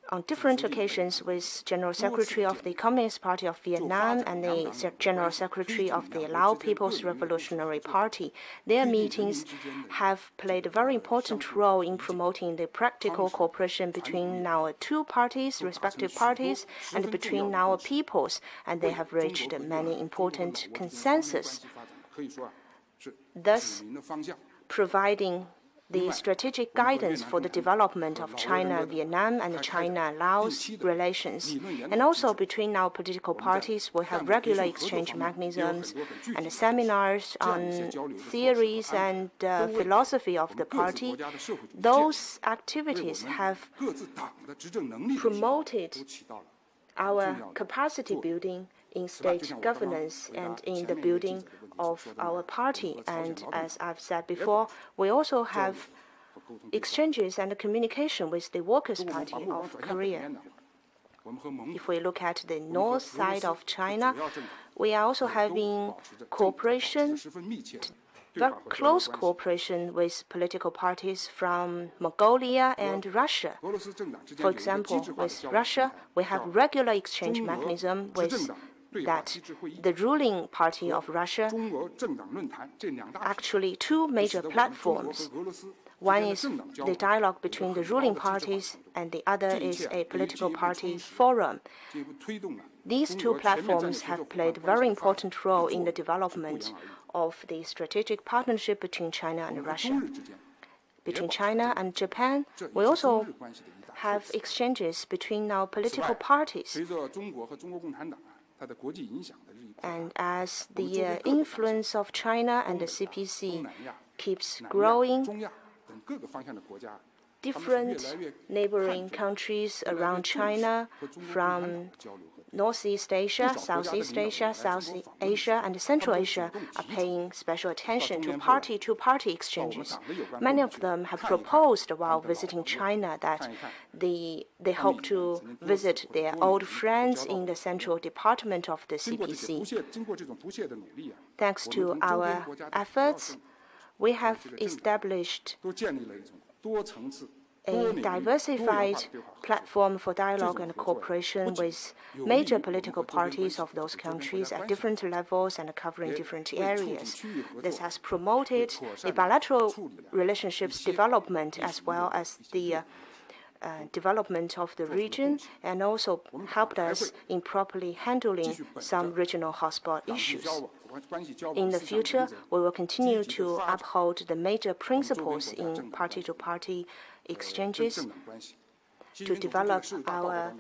Speaker 4: on different occasions with General Secretary of the Communist Party of Vietnam and the General Secretary of the Lao People's Revolutionary Party. Their meetings have played a very important role in promoting the practical cooperation between our two parties, respective parties, and between our peoples, and they have reached many important consensus, thus providing the strategic guidance for the development of China-Vietnam and China-Laos relations. And also between our political parties, we have regular exchange mechanisms and seminars on theories and philosophy of the party. Those activities have promoted our capacity building in state governance and in the building of our party. And as I've said before, we also have exchanges and communication with the Workers' Party of Korea. If we look at the north side of China, we are also having cooperation, very close cooperation with political parties from Mongolia and Russia. For example, with Russia, we have regular exchange mechanism with that the ruling party of Russia, actually two major platforms. One is the dialogue between the ruling parties, and the other is a political party forum. These two platforms have played a very important role in the development of the strategic partnership between China and Russia. between China and Japan. We also have exchanges between our political parties. And as the influence of China and the CPC keeps growing, different neighboring countries around China, from Northeast Asia, Southeast Asia, South Asia, and Central Asia, are paying special attention to party-to-party exchanges. Many of them have proposed while visiting China that they hope to visit their old friends in the Central Department of the CPC. Thanks to our efforts, we have established a diversified platform for dialogue and cooperation with major political parties of those countries at different levels and covering different areas. This has promoted the bilateral relationships development as well as the development of the region, and also helped us in properly handling some regional hotspot issues. In the future, we will continue to uphold the major principles in party-to-party exchanges to develop our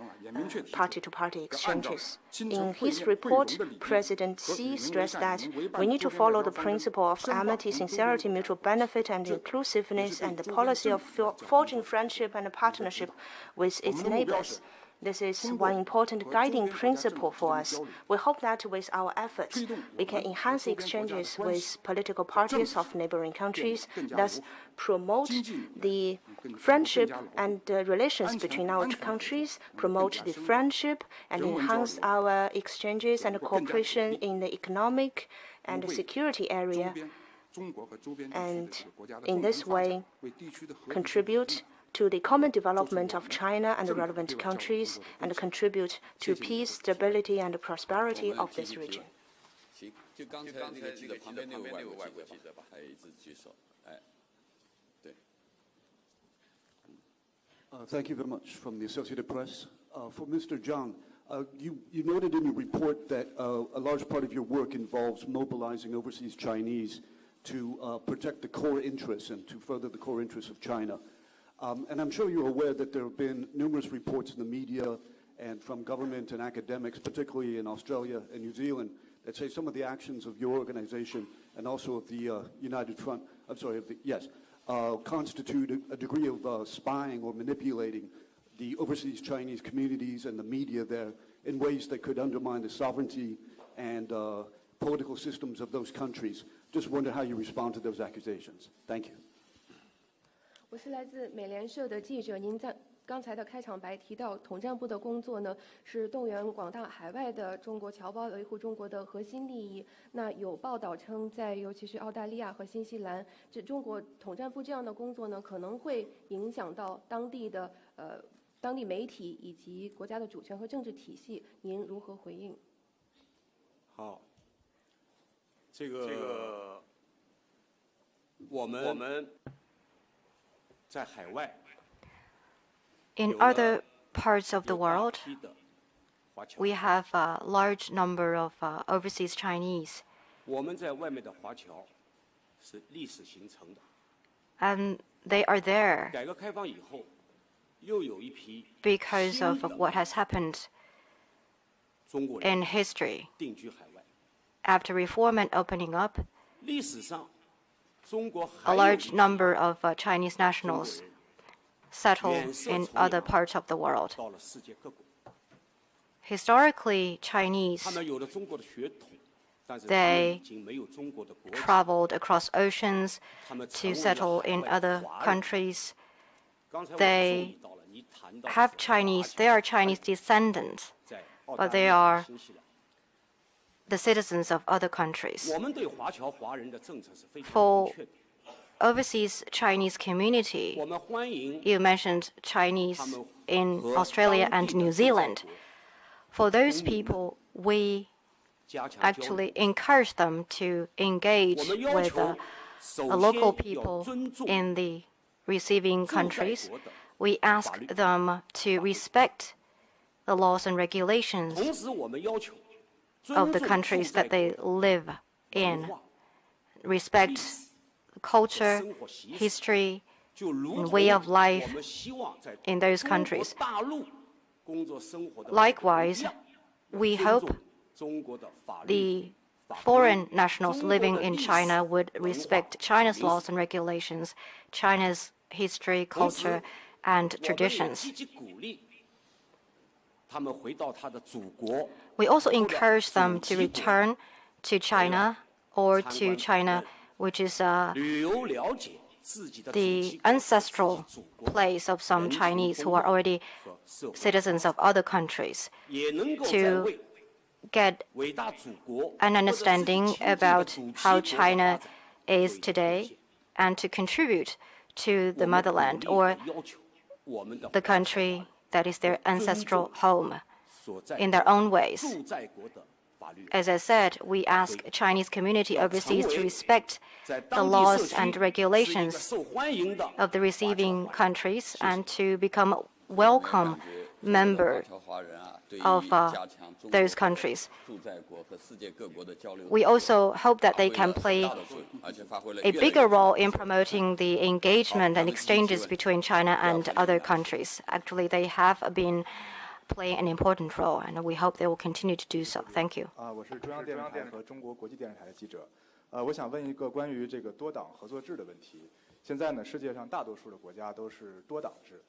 Speaker 4: party-to-party exchanges. In his report, President Xi stressed that we need to follow the principle of amity, sincerity, mutual benefit, and inclusiveness, and the policy of forging friendship and partnership with its neighbors. This is one important guiding principle for us. We hope that with our efforts, we can enhance exchanges with political parties of neighboring countries, thus promote the friendship and relations between our countries, promote the friendship, and enhance our exchanges and cooperation in the economic and security area, and in this way contribute to the common development of China and the relevant countries, and contribute to peace, stability, and prosperity of this region.
Speaker 12: Thank you very much. From the Associated Press. For Mr. Zhang, you noted in your report that a large part of your work involves mobilizing overseas Chinese to protect the core interests and to further the core interests of China. And I'm sure you're aware that there have been numerous reports in the media and from government and academics, particularly in Australia and New Zealand, that say some of the actions of your organization and also of the United Front, constitute a degree of spying or manipulating the overseas Chinese communities and the media there in ways that could undermine the sovereignty and political systems of those countries. Just wonder how you respond to those accusations. Thank you.
Speaker 6: 我是来自美联社的记者。您在刚才的开场白提到，统战部的工作呢是动员广大海外的中国侨胞维护中国的核心利益。那有报道称，在尤其是澳大利亚和新西兰，这中国统战部这样的工作呢，可能会影响到当地媒体以及国家的主权和政治体系。您如何回应？
Speaker 2: 好，这个我们。
Speaker 3: In other parts of the world, we have a large number of overseas Chinese. And they are there because of what has happened in history. After reform and opening up, a large number of Chinese nationals settle in other parts of the world. Historically, Chinese, they traveled across oceans to settle in other countries. They have Chinese, they are Chinese descendants, but they are the citizens of other countries. For overseas Chinese community, you mentioned Chinese in Australia and New Zealand. For those people, we actually encourage them to engage with local people in the receiving countries. We ask them to respect the laws and regulations of the countries that they live in, respect culture, history, way of life in those countries. Likewise, we hope the foreign nationals living in China would respect China's laws and regulations, China's history, culture, and traditions. We also encourage them to return to China or to China, which is the ancestral place of some Chinese who are already citizens of other countries, to get an understanding about how China is today and to contribute to the motherland or the country that is their ancestral home in their own ways. As I said, we ask Chinese community overseas to respect the laws and regulations of the receiving countries and to become a welcome member of those countries. We also hope that they can play a bigger role in promoting the engagement and exchanges between China and other countries. Actually, they have been playing an important role, and we hope they will continue to do so. Thank you.
Speaker 13: 我是中央电视台和中国国际电视台的记者。我想问一个关于这个多党合作制的问题。现在呢，世界上大多数的国家都是多党制，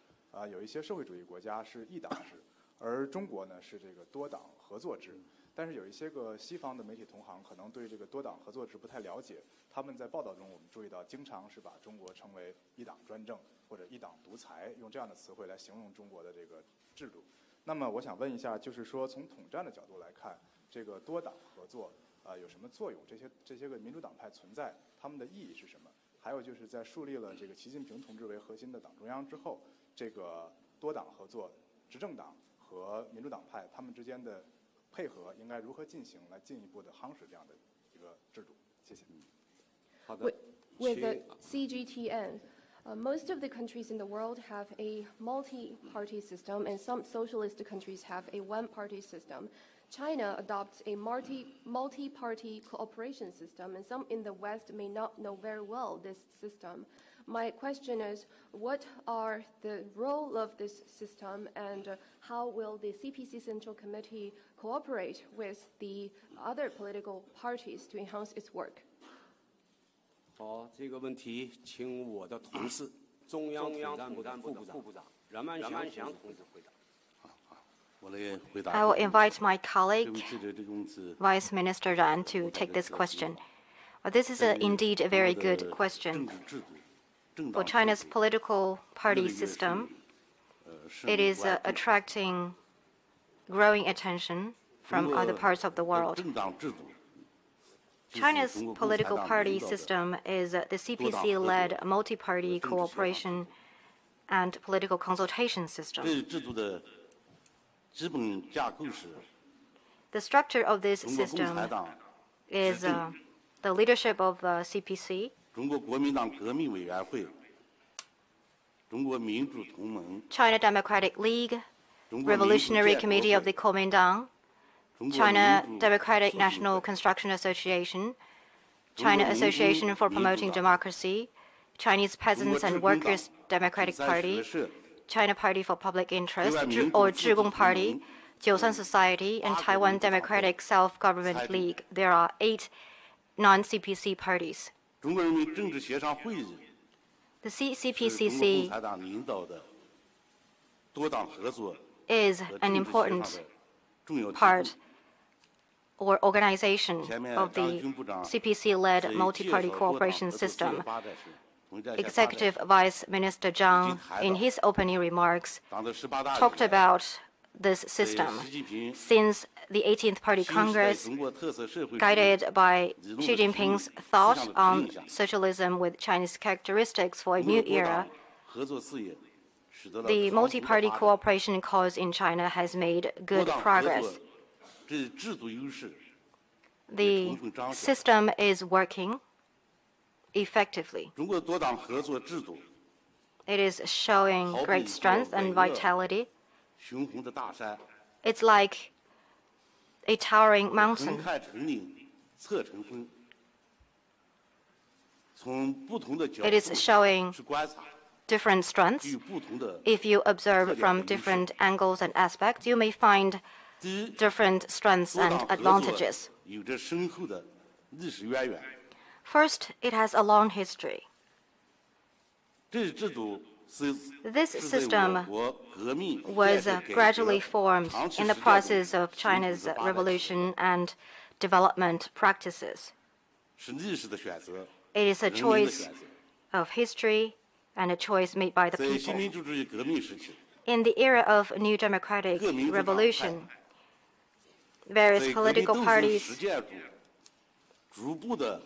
Speaker 13: 有一些社会主义国家是一党制，而中国呢是这个多党合作制。但是有一些个西方的媒体同行可能对这个多党合作制不太了解，他们在报道中我们注意到，经常是把中国称为一党专政或者一党独裁，用这样的词汇来形容中国的这个制度。那么我想问一下，就是说从统战的角度来看，这个多党合作有什么作用？这些个民主党派存在，他们的意义是什么？还有就是在树立了这个习近平同志为核心的党中央之后，这个多党合作，执政党和民主党派他们之间的配合应该如何进行，来进一步的夯实这样的一个制度？谢谢。
Speaker 2: 好的。
Speaker 6: With the CGTN. Most of the countries in the world have a multi-party system, and some socialist countries have a one-party system. China adopts a multi-party cooperation system, and some in the West may not know very well this system. My question is, what are the role of this system, and how will the CPC Central Committee cooperate with the other political parties to enhance its work?
Speaker 2: 好，这个问题请我的同事中央统战部的副部长阮万祥同志回答。
Speaker 3: I will invite my colleague, Vice Minister Ran, to take this question. This is indeed a very good question. For China's political party system, it is attracting growing attention from other parts of the world. China's political party system is the CPC-led multi-party cooperation and political consultation system. The structure of this system is the leadership of CPC, China Democratic League, Revolutionary Committee of the Kuomintang, China Democratic National Construction Association, China Association for Promoting Democracy, Chinese Peasants and Workers Democratic Party, China Party for Public Interest, or Zhigong Party, Jiusan Society, and Taiwan Democratic Self-Government League. There are 8 non-CPC parties. The CPCC is an important part or organization of the CPC-led multi-party cooperation system. Executive Vice Minister Zhang, in his opening remarks, talked about this system. Since the 18th Party Congress, guided by Xi Jinping's thought on socialism with Chinese characteristics for a new era, the multi-party cooperation cause in China has made good progress. The system is working effectively. It is showing great strength and vitality. It's like a towering mountain. It is showing different strengths. If you observe from different angles and aspects, you may find different strengths and advantages. First, it has a long history. This system was gradually formed in the process of China's revolution and development practices. It is a choice of history and a choice made by the people. In the era of New Democratic Revolution, various political parties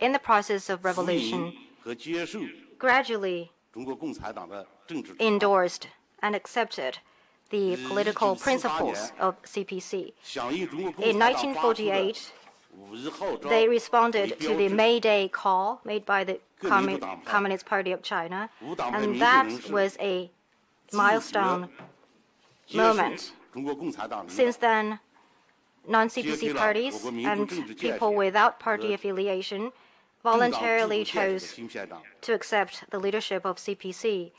Speaker 3: in the process of revolution gradually endorsed and accepted the political principles of CPC. In 1948, they responded to the May Day call made by the Communist Party of China, and that was a milestone moment. Since then, non-CPC parties and people without party affiliation voluntarily chose to accept the leadership of CPC.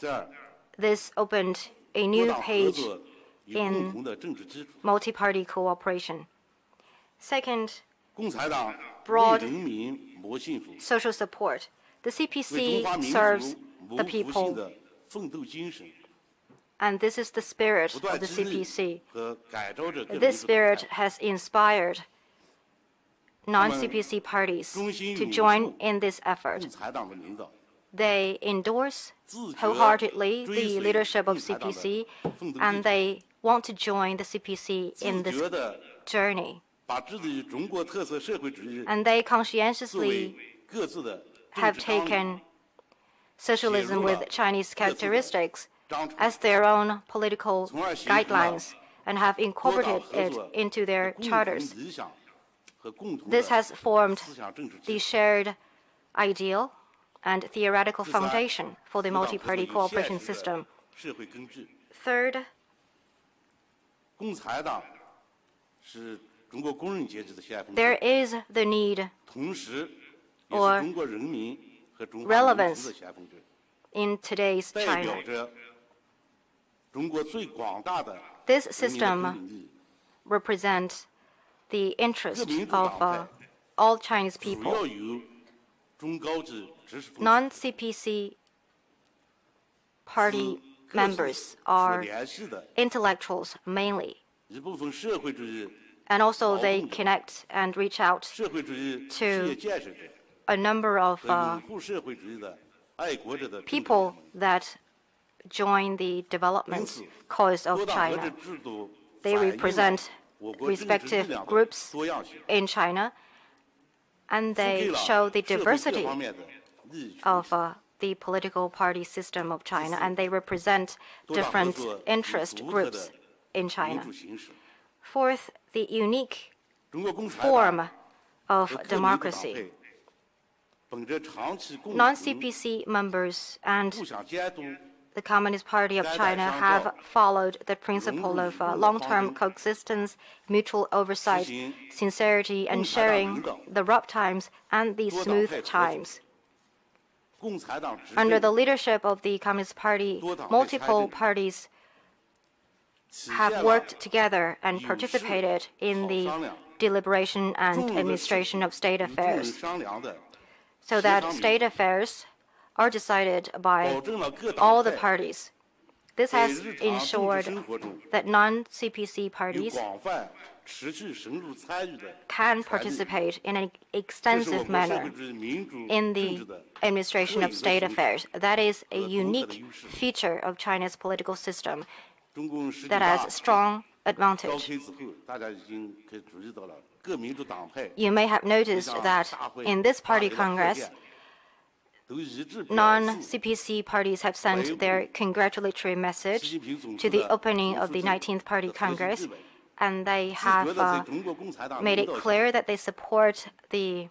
Speaker 3: This opened a new page in multi-party cooperation. Second, broad social support. The CPC serves the people, and this is the spirit of the CPC. This spirit has inspired non-CPC parties to join in this effort. They endorse wholeheartedly the leadership of CPC, and they want to join the CPC in this journey. And they conscientiously have taken socialism with Chinese characteristics as their own political guidelines and have incorporated it into their charters. This has formed the shared ideal and theoretical foundation for the multi-party cooperation system. Third, there is the need or relevance in today's China. This system represents the interest of all Chinese people. Non-CPC party members are intellectuals mainly, and also they connect and reach out to a number of people that join the development cause of China. They represent respective groups in China, and they show the diversity of the political party system of China, and they represent different interest groups in China. Fourth, the unique form of democracy. Non-CPC members and the Communist Party of China have followed the principle of long-term coexistence, mutual oversight, sincerity, and sharing the rough times and the smooth times. Under the leadership of the Communist Party, multiple parties have worked together and participated in the deliberation and administration of state affairs, so that state affairs are decided by all the parties. This has ensured that non-CPC parties can participate in an extensive manner in the administration of state affairs. That is a unique feature of China's political system that has strong advantage. You may have noticed that in this party congress, non-CPC parties have sent their congratulatory message to the opening of the 19th Party Congress, and they have made it clear that they support the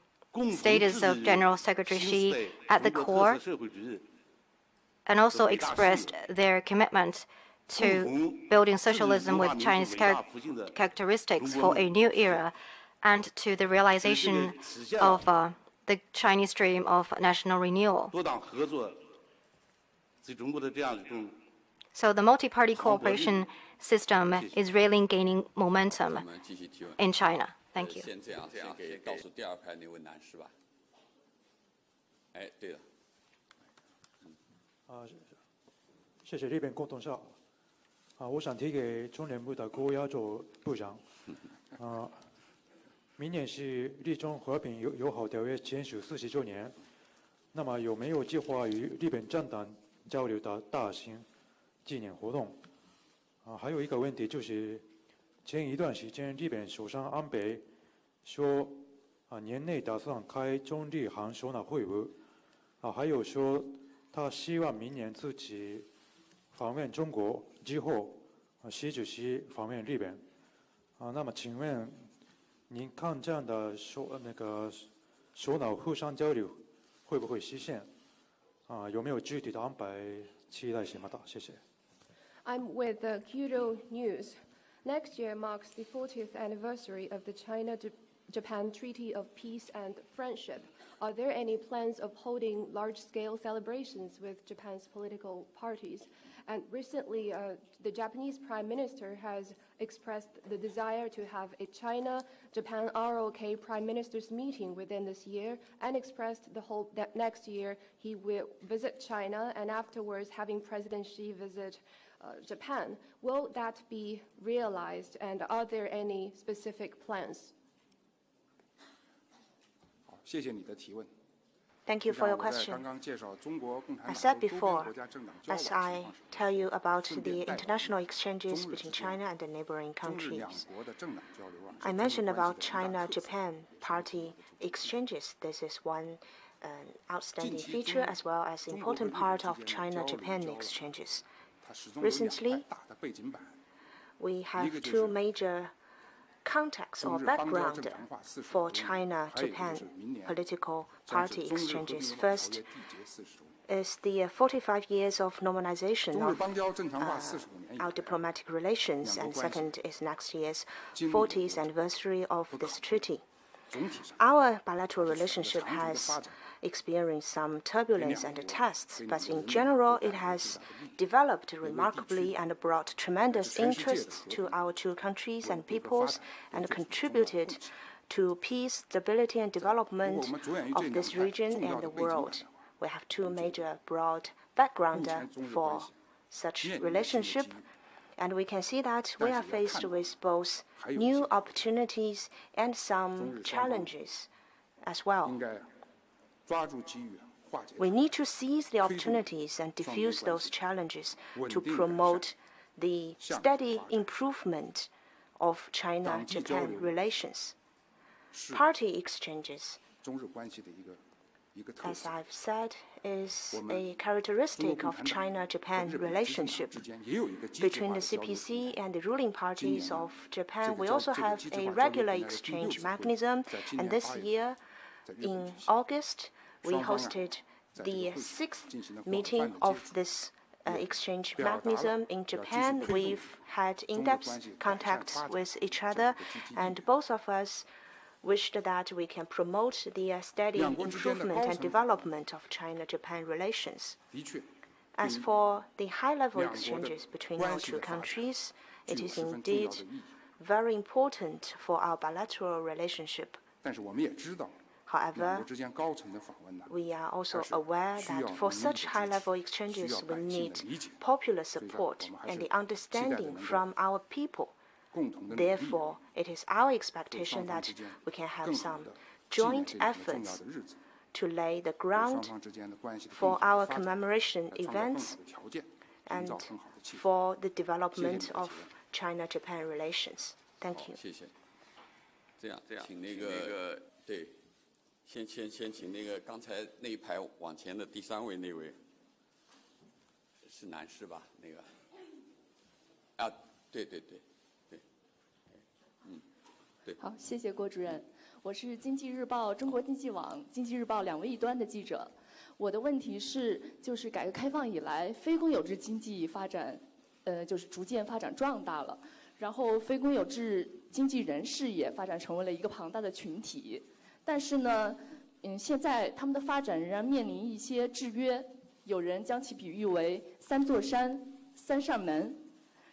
Speaker 3: status of General Secretary Xi at the core, and also expressed their commitment to building socialism with Chinese characteristics for a new era, and to the realization of the Chinese dream of national renewal.
Speaker 1: 所以中国的这样一种
Speaker 3: So the multi-party cooperation system is really gaining momentum in China. Thank you.
Speaker 1: 先这样，先给倒数第二排那位男士吧。哎，对了。
Speaker 14: 谢谢这边共同校。我想提给中联部的郭亚洲部长。明年是日中和平友好条约签署40周年，那么有没有计划与日本政党交流的大型纪念活动？还有一个问题就是，前一段时间日本首相安倍说，年内打算开中日韩首脑会晤，还有说他希望明年自己访问中国之后，习主席访问日本。那么请问，您看这样的首脑互相交流会不会实现？有没有具体的安排？期待什么的？谢谢。
Speaker 6: I'm with the Kyoto News. Next year marks the 40th anniversary of the China-Japan Treaty of Peace and Friendship. Are there any plans of holding large-scale celebrations with Japan's political parties? And recently, the Japanese Prime Minister has expressed the desire to have a China-Japan ROK Prime Ministers meeting within this year, and expressed the hope that next year he will visit China, and afterwards having President Xi visit Japan. Will that be realized, and are there any specific plans?
Speaker 8: 好，谢谢你的提问。
Speaker 4: Thank you for your question. I said before, as I tell you about the international exchanges between China and the neighboring countries, I mentioned about China-Japan party exchanges. This is one outstanding feature as well as important part of China-Japan exchanges. Recently, we have two major context or background for China-Japan political party exchanges. First is the 45 years of normalization of our diplomatic relations, and second is next year's 40th anniversary of this treaty. Our bilateral relationship has experienced some turbulence and tests, but in general it has developed remarkably and brought tremendous interest to our two countries and peoples, and contributed to peace, stability and development of this region and the world. We have two major broad backgrounds for such relationship, and we can see that we are faced with both new opportunities and some challenges as well. We need to seize the opportunities and diffuse those challenges to promote the steady improvement of China-Japan relations. Party exchanges, as I've said, is a characteristic of China-Japan relationship. Between the CPC and the ruling parties of Japan, we also have a regular exchange mechanism, and this year, in August, we hosted the 6th meeting of this exchange mechanism in Japan. We've had in-depth contacts with each other, and both of us wished that we can promote the steady improvement and development of China-Japan relations. As for the high-level exchanges between our two countries, it is indeed very important for our bilateral relationship. However, we are also aware that for such high-level exchanges, we need popular support and the understanding from our people. Therefore, it is our expectation that we can have some joint efforts to lay the ground for our commemoration events and for the development of China-Japan relations. Thank you.
Speaker 1: 这样，请那个对，先请那个刚才那一排往前的第3位那位是男士吧？那个啊，对。
Speaker 10: 好，谢谢郭主任。我是经济日报、中国经济网、经济日报2位一端的记者。我的问题是，就是改革开放以来，非公有制经济发展，就是逐渐发展壮大了。然后，非公有制经济人士也发展成为了一个庞大的群体。但是呢，现在他们的发展仍然面临一些制约，
Speaker 15: 有人将其比喻为3座山、3扇门。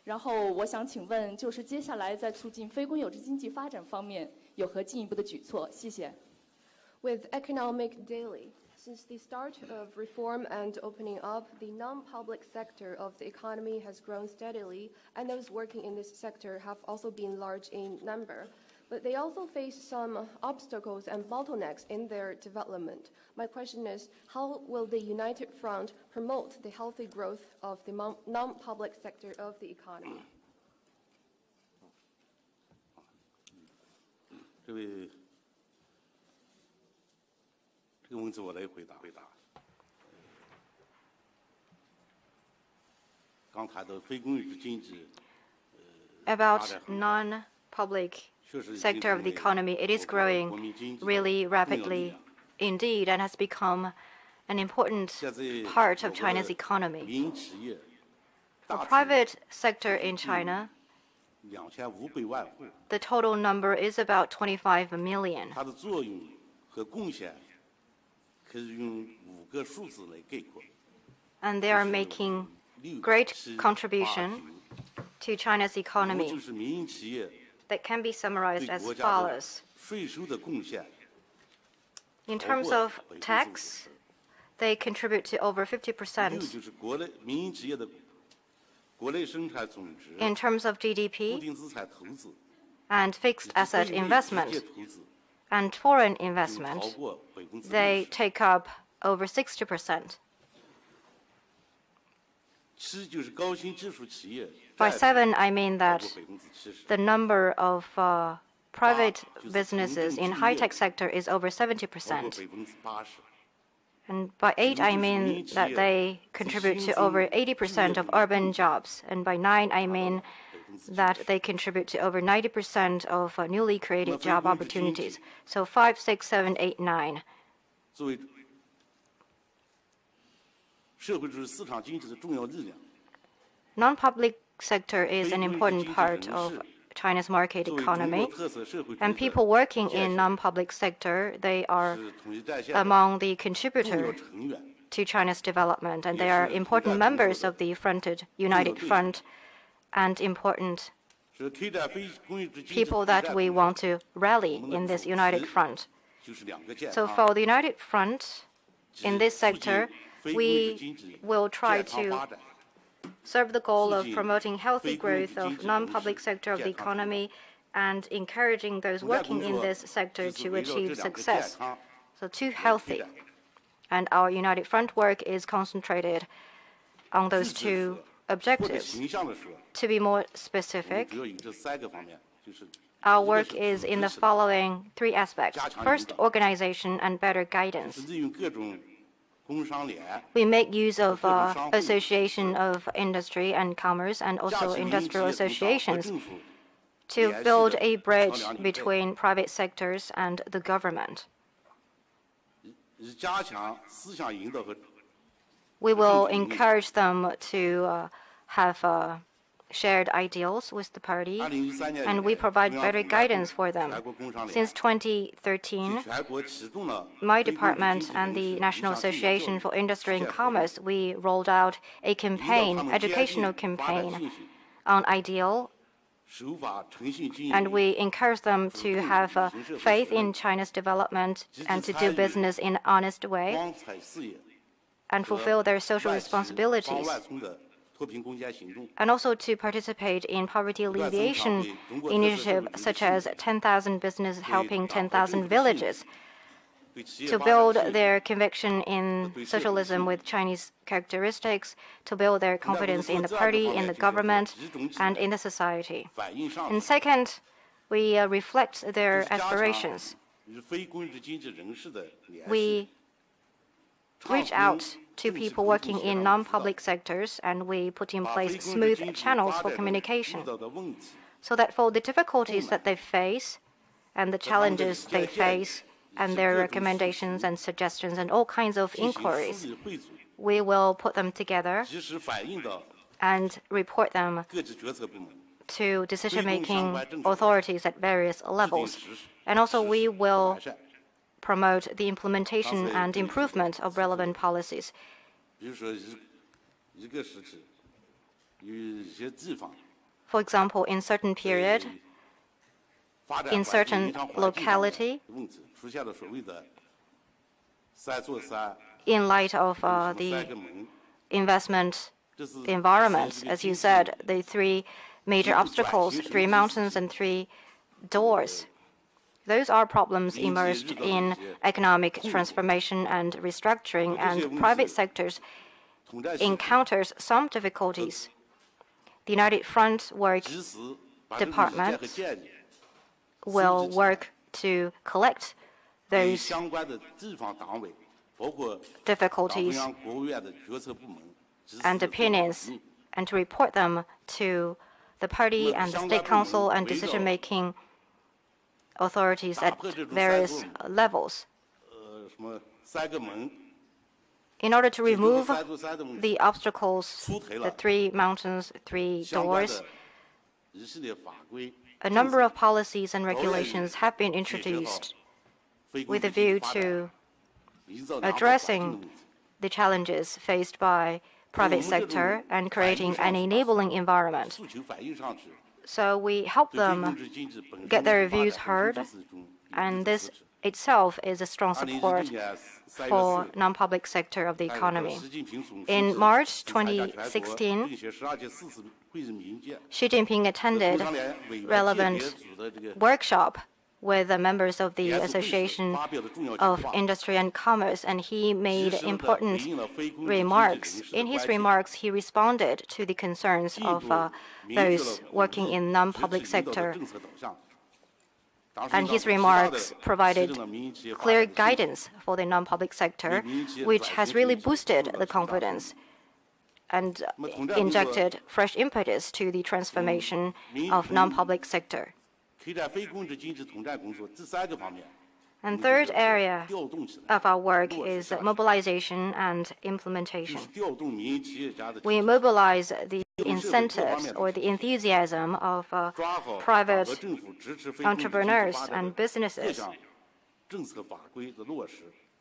Speaker 15: 然后我想请问，就是接下来在促进非公有制经济发展方面有何进一步的举措？谢谢。
Speaker 6: With Economic Daily, since the start of reform and opening up, the non-public sector of the economy has grown steadily, and those working in this sector have also been large in number. But they also face some obstacles and bottlenecks in their development. My question is, how will the United Front promote the healthy growth of the non-public sector of the economy?
Speaker 16: 这个问题我来回答。刚谈到非公有制经济。
Speaker 3: About non-public sector of the economy, it is growing really rapidly indeed and has become an important part of China's economy. The private sector in China, the total number is about 25 million. And they are making great contribution to China's economy that can be summarized as follows. In terms of tax, they contribute to over 50%. In terms of GDP and fixed asset investment and foreign investment, they take up over 60%. By 7, I mean that the number of private businesses in high-tech sector is over 70%. And by 8, I mean that they contribute to over 80% of urban jobs. And by 9, I mean that they contribute to over 90% of newly created job opportunities. So 5, 6, 7, 8, 9. Non-public sector is an important part of China's market economy, and people working in non-public sector, they are among the contributors to China's development, and they are important members of the United Front and important people that we want to rally in this United Front. So for the United Front in this sector, we will try to serve the goal of promoting healthy growth of non-public sector of the economy and encouraging those working in this sector to achieve success. So too healthy. And our United Front work is concentrated on those two objectives. To be more specific, our work is in the following 3 aspects. First, organization and better guidance. We make use of association of industry and commerce and also industrial associations to build a bridge between private sectors and the government. We will encourage them to have shared ideals with the party, and we provide better guidance for them. Since 2013, my department and the National Association for Industry and Commerce, we rolled out a campaign, educational campaign on ideal, and we encourage them to have faith in China's development and to do business in an honest way and fulfill their social responsibilities, and also to participate in poverty alleviation initiatives such as 10,000 businesses helping 10,000 villages, to build their conviction in socialism with Chinese characteristics, to build their confidence in the party, in the government, and in the society. And second, we reflect their aspirations. We reach out to people working in non-public sectors, and we put in place smooth channels for communication, so that for the difficulties that they face and the challenges they face and their recommendations and suggestions and all kinds of inquiries, we will put them together and report them to decision-making authorities at various levels. And also we will promote the implementation and improvement of relevant policies.
Speaker 16: 比如说一个时期，有一些地方。
Speaker 3: For example, in certain period, in certain locality, in light of the investment environment, as you said, the three major obstacles, 3 mountains and 3 doors. Those are problems emerged in economic transformation and restructuring, and private sectors encounters some difficulties. The United Front Work Department will work to collect those difficulties and opinions and to report them to the party and the State Council and decision-making authorities at various levels. In order to remove the obstacles, the 3 mountains, 3 doors, a number of policies and regulations have been introduced with a view to addressing the challenges faced by private sector and creating an enabling environment. So we help them get their views heard, and this itself is a strong support for non-public sector of the economy. In March 2016, Xi Jinping attended relevant workshop with the members of the Association of Industry and Commerce, and he made important remarks. In his remarks, he responded to the concerns of those working in non-public sector. And his remarks provided clear guidance for the non-public sector, which has really boosted the confidence and injected fresh impetus to the transformation of non-public sector. And third area of our work is mobilization and implementation. We mobilize the incentives or the enthusiasm of private entrepreneurs and businesses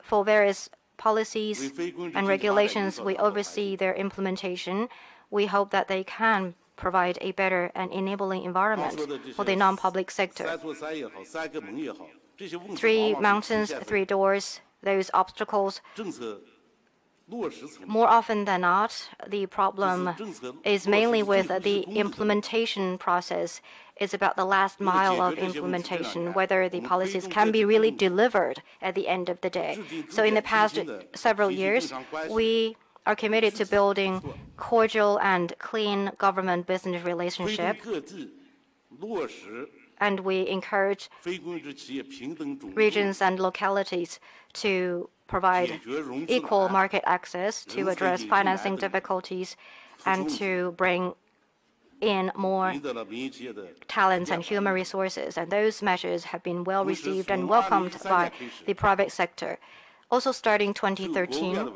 Speaker 3: for various policies and regulations. We oversee their implementation. We hope that they can provide a better and enabling environment for the non-public sector. 3 mountains, 3 doors, those obstacles, more often than not, the problem is mainly with the implementation process. It's about the last mile of implementation, whether the policies can be really delivered at the end of the day. So in the past several years, we are committed to building cordial and clean government-business relationship, and we encourage regions and localities to provide equal market access, to address financing difficulties, and to bring in more talents and human resources. And those measures have been well received and welcomed by the private sector. Also starting 2013,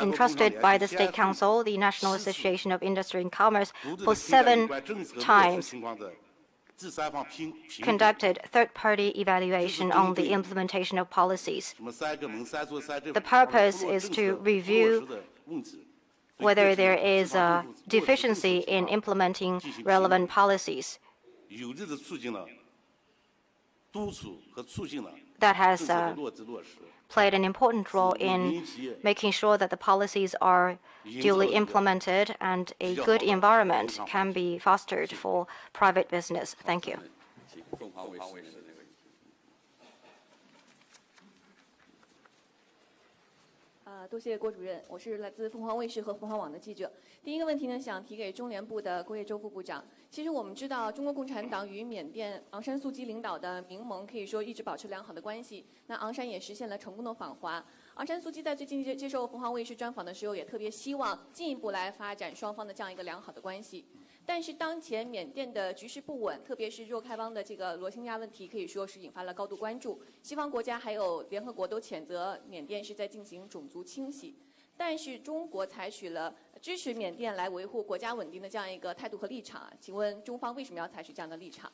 Speaker 3: entrusted by the State Council, the National Association of Industry and Commerce, for 7 times conducted third-party evaluation on the implementation of policies. The purpose is to review whether there is a deficiency in implementing relevant policies. That has played an important role in making sure that the policies are duly implemented and a good environment can be fostered for private business. Thank you.
Speaker 15: 多谢郭主任，我是来自凤凰卫视和凤凰网的记者。第一个问题呢，想提给中联部的郭业洲副部长。其实我们知道，中国共产党与缅甸昂山素季领导的民盟可以说一直保持良好的关系。那昂山也实现了成功的访华。昂山素季在最近接受凤凰卫视专访的时候，也特别希望进一步来发展双方的这样一个良好的关系。但是当前缅甸的局势不稳，特别是若开邦的这个罗兴亚问题，可以说是引发了高度关注。西方国家还有联合国都谴责缅甸是在进行种族清洗。但是中国采取了支持缅甸来维护国家稳定的这样一个态度和立场。请问中方为什么要采取这样的立场？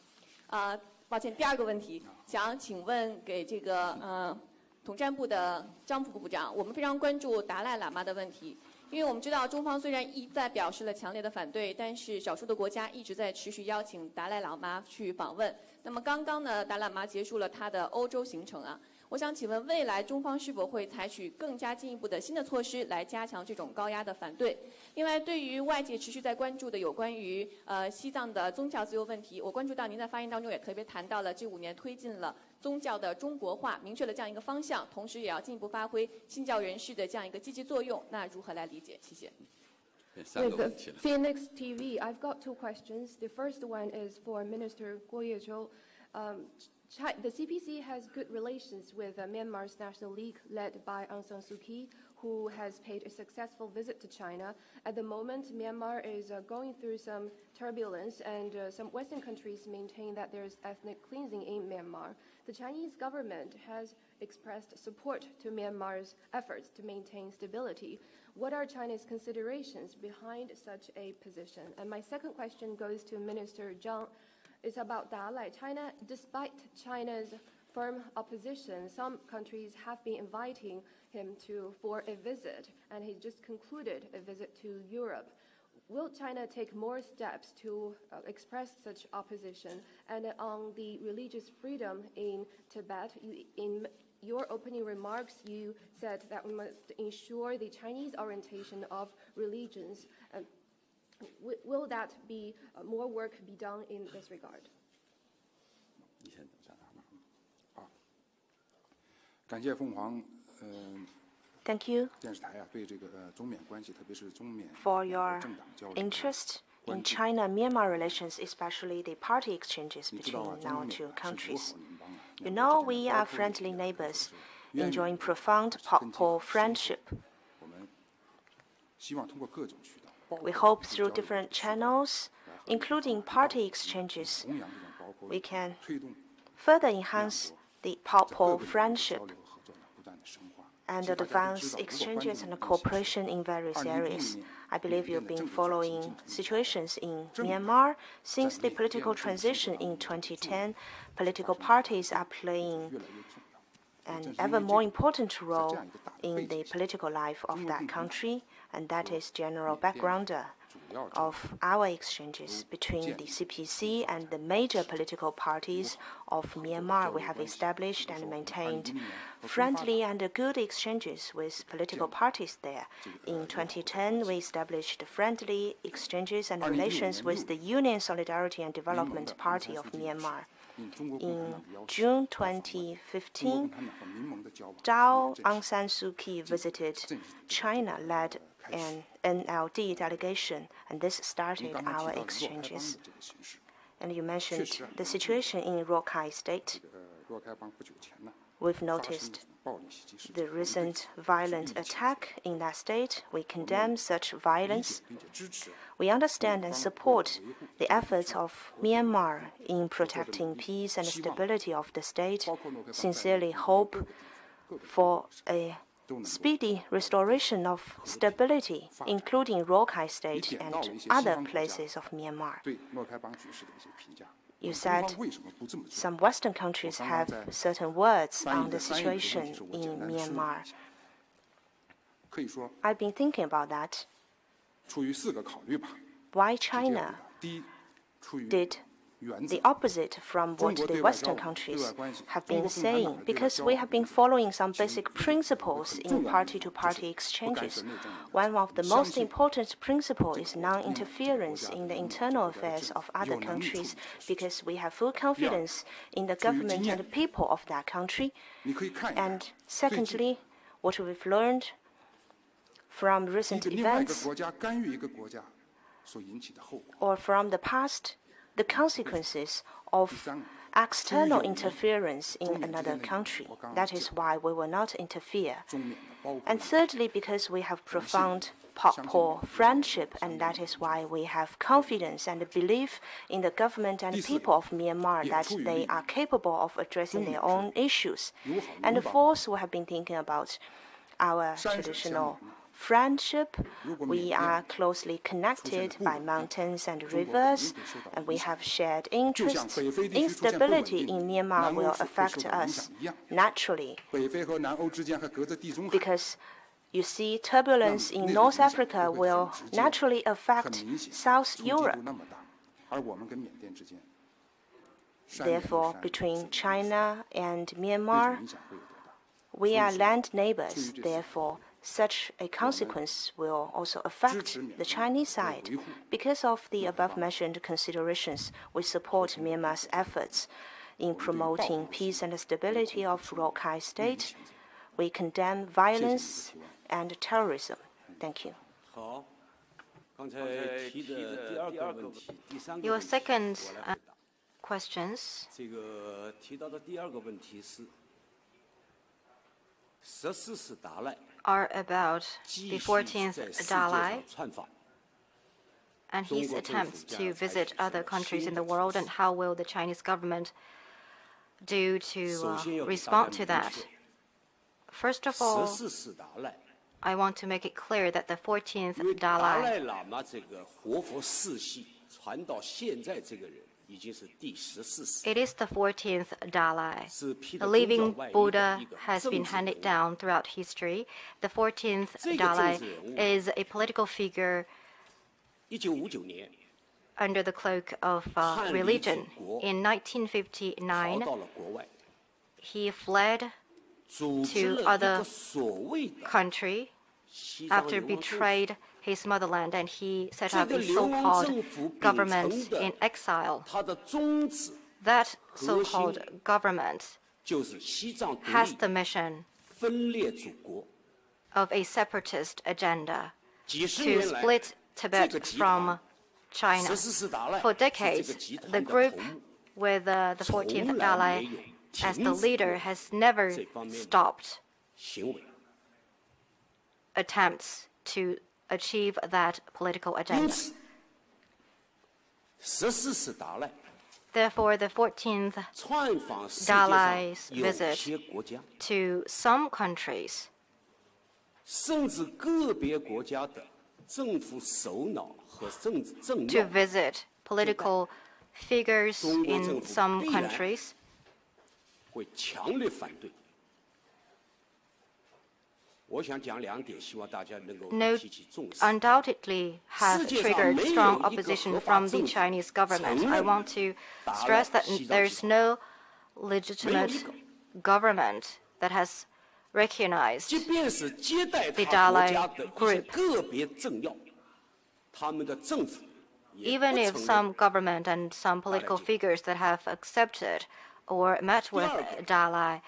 Speaker 15: 抱歉，第二个问题想请问给这个统战部的张副部长，我们非常关注达赖喇嘛的问题。因为我们知道，中方虽然一再表示了强烈的反对，但是少数的国家一直在持续邀请达赖喇嘛去访问。那么刚刚呢，达赖喇嘛结束了他的欧洲行程啊。我想请问，未来中方是否会采取更加进一步的新的措施来加强这种高压的反对？另外，对于外界持续在关注的有关于西藏的宗教自由问题，我关注到您在发言当中也特别谈到了这5年推进了宗教的中国化，明确了这样一个方向，同时也要进一步发挥信教人士的这样一个积极作用。那如何来理解？谢谢。
Speaker 6: With Phoenix TV, I've got 2 questions. The first one is for Minister Guo Yezhou. The CPC has good relations with Myanmar's National League, led by Aung San Suu Kyi, who has paid a successful visit to China. At the moment, Myanmar is going through some turbulence, and some Western countries maintain that there is ethnic cleansing in Myanmar. The Chinese government has expressed support to Myanmar's efforts to maintain stability. What are China's considerations behind such a position? And my second question goes to Minister Zhang. It's about Dalai. Despite China's firm opposition, some countries have been inviting him for a visit, and he just concluded a visit to Europe. Will China take more steps to express such opposition? And on the religious freedom in Tibet, in your opening remarks, you said that we must ensure the Chinese orientation of religions. Will that be more work be done in this regard?
Speaker 8: 好，感谢凤凰
Speaker 4: Thank you
Speaker 8: 电视台啊，对这个中缅关系，特别是中缅
Speaker 4: for your interest in China-Myanmar relations, especially the party exchanges between our 2 countries. You know, we are friendly neighbors, enjoying profound popular friendship.
Speaker 8: 我们希望通过各种渠道。
Speaker 4: We hope through different channels, including party exchanges, we can further enhance the popular friendship and advance exchanges and cooperation in various areas. I believe you've been following situations in Myanmar. Since the political transition in 2010, political parties are playing an ever more important role in the political life of that country, and that is general background of our exchanges between the CPC and the major political parties of Myanmar. We have established and maintained friendly and good exchanges with political parties there. In 2010, we established friendly exchanges and relations with the Union Solidarity and Development Party of Myanmar. In June 2015, Aung San Suu Kyi visited China, led an NLD delegation, and this started our exchanges. And you mentioned the situation in Rakhine State. We've noticed the recent violent attack in that state. We condemn such violence. We understand and support the efforts of Myanmar in protecting peace and stability of the state. Sincerely hope for a speedy restoration of stability, including Rakhine State and other places of Myanmar. You said some Western countries have certain words on the situation in Myanmar. I've been thinking about that. Why China did the opposite from what the Western countries have been saying, because we have been following some basic principles in party-to-party exchanges. One of the most important principles is non-interference in the internal affairs of other countries, because we have full confidence in the government and the people of that country. And secondly, what we've learned from recent events or from the past, the consequences of external interference in another country. That is why we will not interfere. And thirdly, because we have profound popular friendship, and that is why we have confidence and belief in the government and people of Myanmar that they are capable of addressing their own issues. And fourth, we have been thinking about our traditional friendship. We are closely connected by mountains and rivers, and we have shared interests. Instability in Myanmar will affect us naturally, because you see, turbulence in North Africa will naturally affect South Europe. Therefore, between China and Myanmar, we are land neighbors. Therefore, such a consequence will also affect the Chinese side. Because of the above-mentioned considerations, we support Myanmar's efforts in promoting peace and stability of Rakhine State. We condemn violence and terrorism. Thank you.
Speaker 3: Your second questions are about the 14th Dalai and his attempts to visit other countries in the world, and how will the Chinese government do to respond to that. First of all, I want to make it clear that the 14th Dalai, it is the 14th Dalai. The living Buddha has been handed down throughout history. The 14th Dalai is a political figure under the cloak of religion. In 1959, he fled to other country after betrayed his motherland, and he set up a so-called government in exile. That so-called government has the mission of a separatist agenda to split Tibet from China. For decades, the group with the 14th Dalai as the leader has never stopped attempts to achieve that political agenda. Therefore, the 14th Dalai's visit to some countries, to visit political figures in some countries, undoubtedly have triggered strong opposition from the Chinese government. I want to stress that there's no legitimate government that has recognized the Dalai group. Even if some government and some political figures that have accepted or met with Dalai,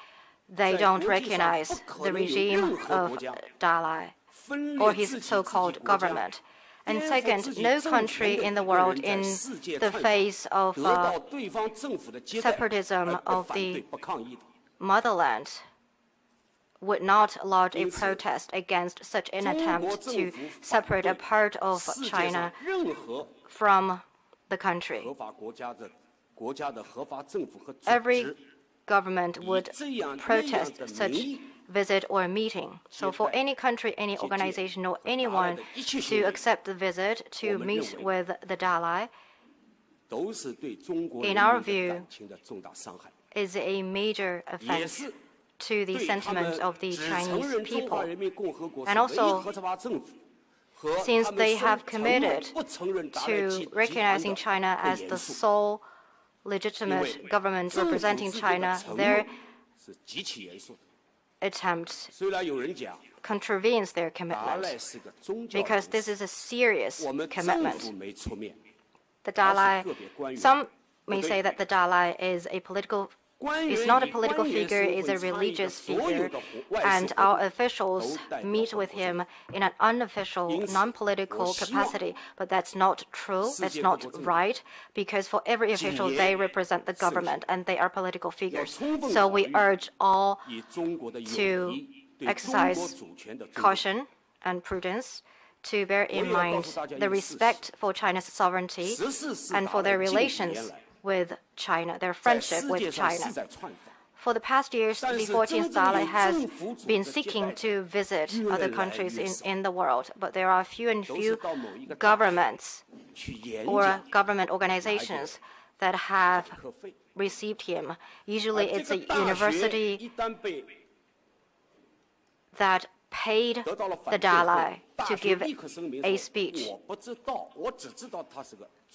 Speaker 3: they don't recognize the regime of Dalai or his so-called government. And second, no country in the world, in the face of separatism of the motherland, would not lodge a protest against such an attempt to separate a part of China from the country. Every government would protest such visit or meeting. So for any country, any organization, or anyone to accept the visit to meet with the Dalai, in our view, is a major offense to the sentiment of the Chinese people. And also, since they have committed to recognizing China as the sole legitimate government representing China, their attempt contravenes their commitment, because this is a serious commitment. The Dalai, some may say that the Dalai is not a political figure, is a religious figure, and our officials meet with him in an unofficial, non-political capacity. But that's not true, that's not right, because for every official, they represent the government, and they are political figures. So we urge all to exercise caution and prudence, to bear in mind the respect for China's sovereignty and for their relations with China, their friendship with China. For the past years, the 14th Dalai has been seeking to visit other countries in the world, but there are few and few governments or government organizations that have received him. Usually it's a university that paid the Dalai to give a speech.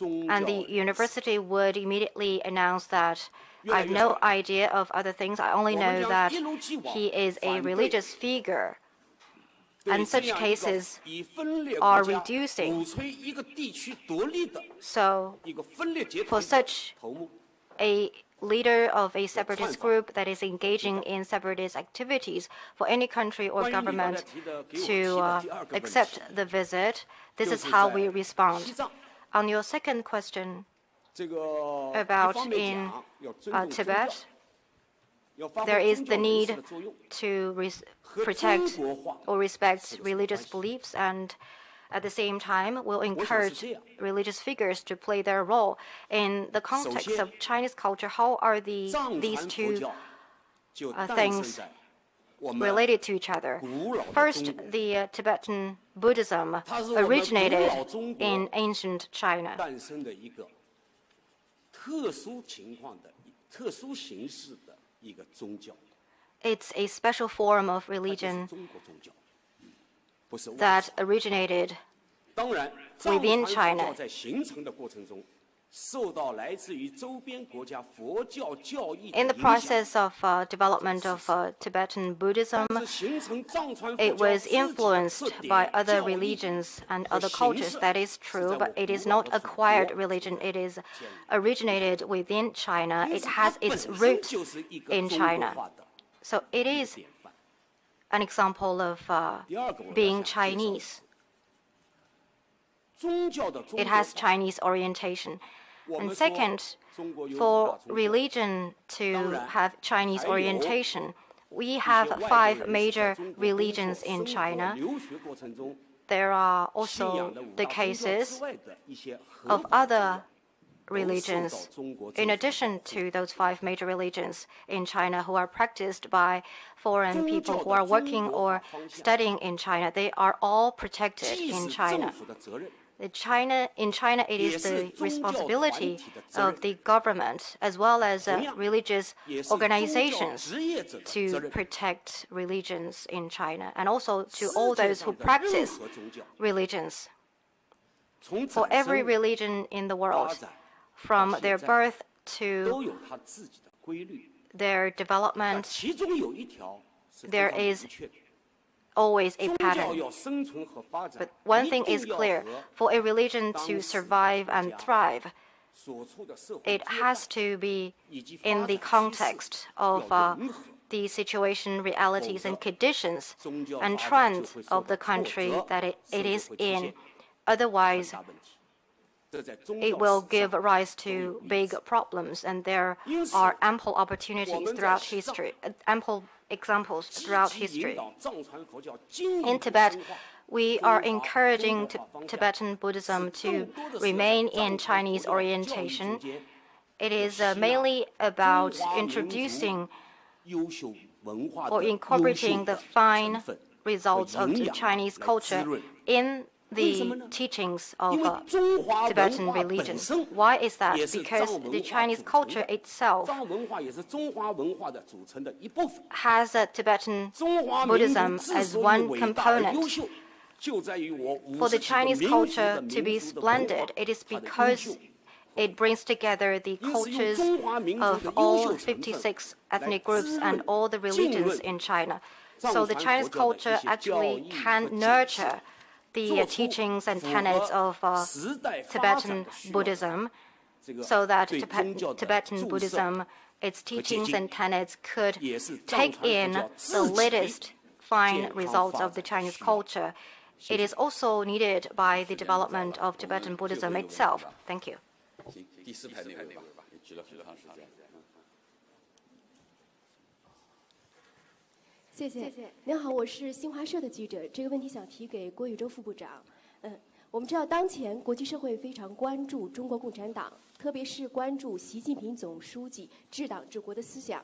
Speaker 3: And the university would immediately announce that I have no idea of other things. I only know that he is a religious figure. And such cases are reducing. So, for such a leader of a separatist group that is engaging in separatist activities, for any country or government to accept the visit, this is how we respond. On your second question about in Tibet, there is the need to protect or respect religious beliefs, and at the same time will encourage religious figures to play their role. In the context of Chinese culture, how are these two things related to each other? First, the Tibetan Buddhism originated in ancient China. It's a special form of religion that originated within China. In the process of development of Tibetan Buddhism, it was influenced by other religions and other cultures. That is true, but it is not acquired religion. It is originated within China. It has its root in China. So it is an example of being Chinese. It has Chinese orientation. And second, for religion to have Chinese orientation, we have 5 major religions in China. There are also the cases of other religions, in addition to those 5 major religions in China who are practiced by foreign people who are working or studying in China. They are all protected in China. In China, it is the responsibility of the government as well as religious organizations to protect religions in China, and also to all those who practice religions. For every religion in the world, from their birth to their development, there is always a pattern. But one thing is clear: for a religion to survive and thrive, it has to be in the context of the situation, realities, and conditions and trends of the country that it is in. Otherwise, it will give rise to big problems, and there are ample opportunities throughout history, ample examples throughout history. In Tibet, we are encouraging Tibetan Buddhism to remain in Chinese orientation. It is mainly about introducing or incorporating the fine results of the Chinese culture in the teachings of Tibetan religion. Why is that? Because the Chinese culture itself has Tibetan Buddhism as one component. For the Chinese culture to be splendid, it is because it brings together the cultures of all 56 ethnic groups and all the religions in China. So the Chinese culture actually can nurture the teachings and tenets of Tibetan Buddhism, so that Tibetan Buddhism, its teachings and tenets could take in the latest fine results of the Chinese culture. It is also needed by the development of Tibetan Buddhism itself. Thank you.
Speaker 1: 第4排那位吧，也举了很长时间。
Speaker 17: 谢谢。您好，我是新华社的记者。这个问题想提给郭宇洲副部长。我们知道当前国际社会非常关注中国共产党，特别是关注习近平总书记治党治国的思想。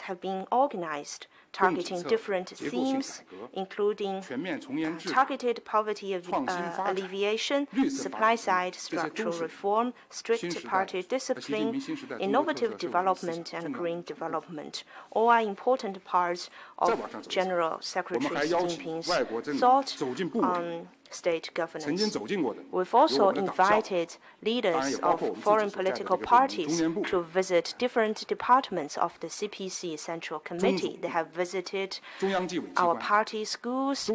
Speaker 4: have been organized targeting different themes, including targeted poverty alleviation, supply-side structural reform, strict party discipline, innovative development, and green development. All are important parts of General Secretary Xi Jinping's thought on state governance. We've also invited leaders of foreign political parties to visit different departments of the CPC Central Committee. They have visited our party schools,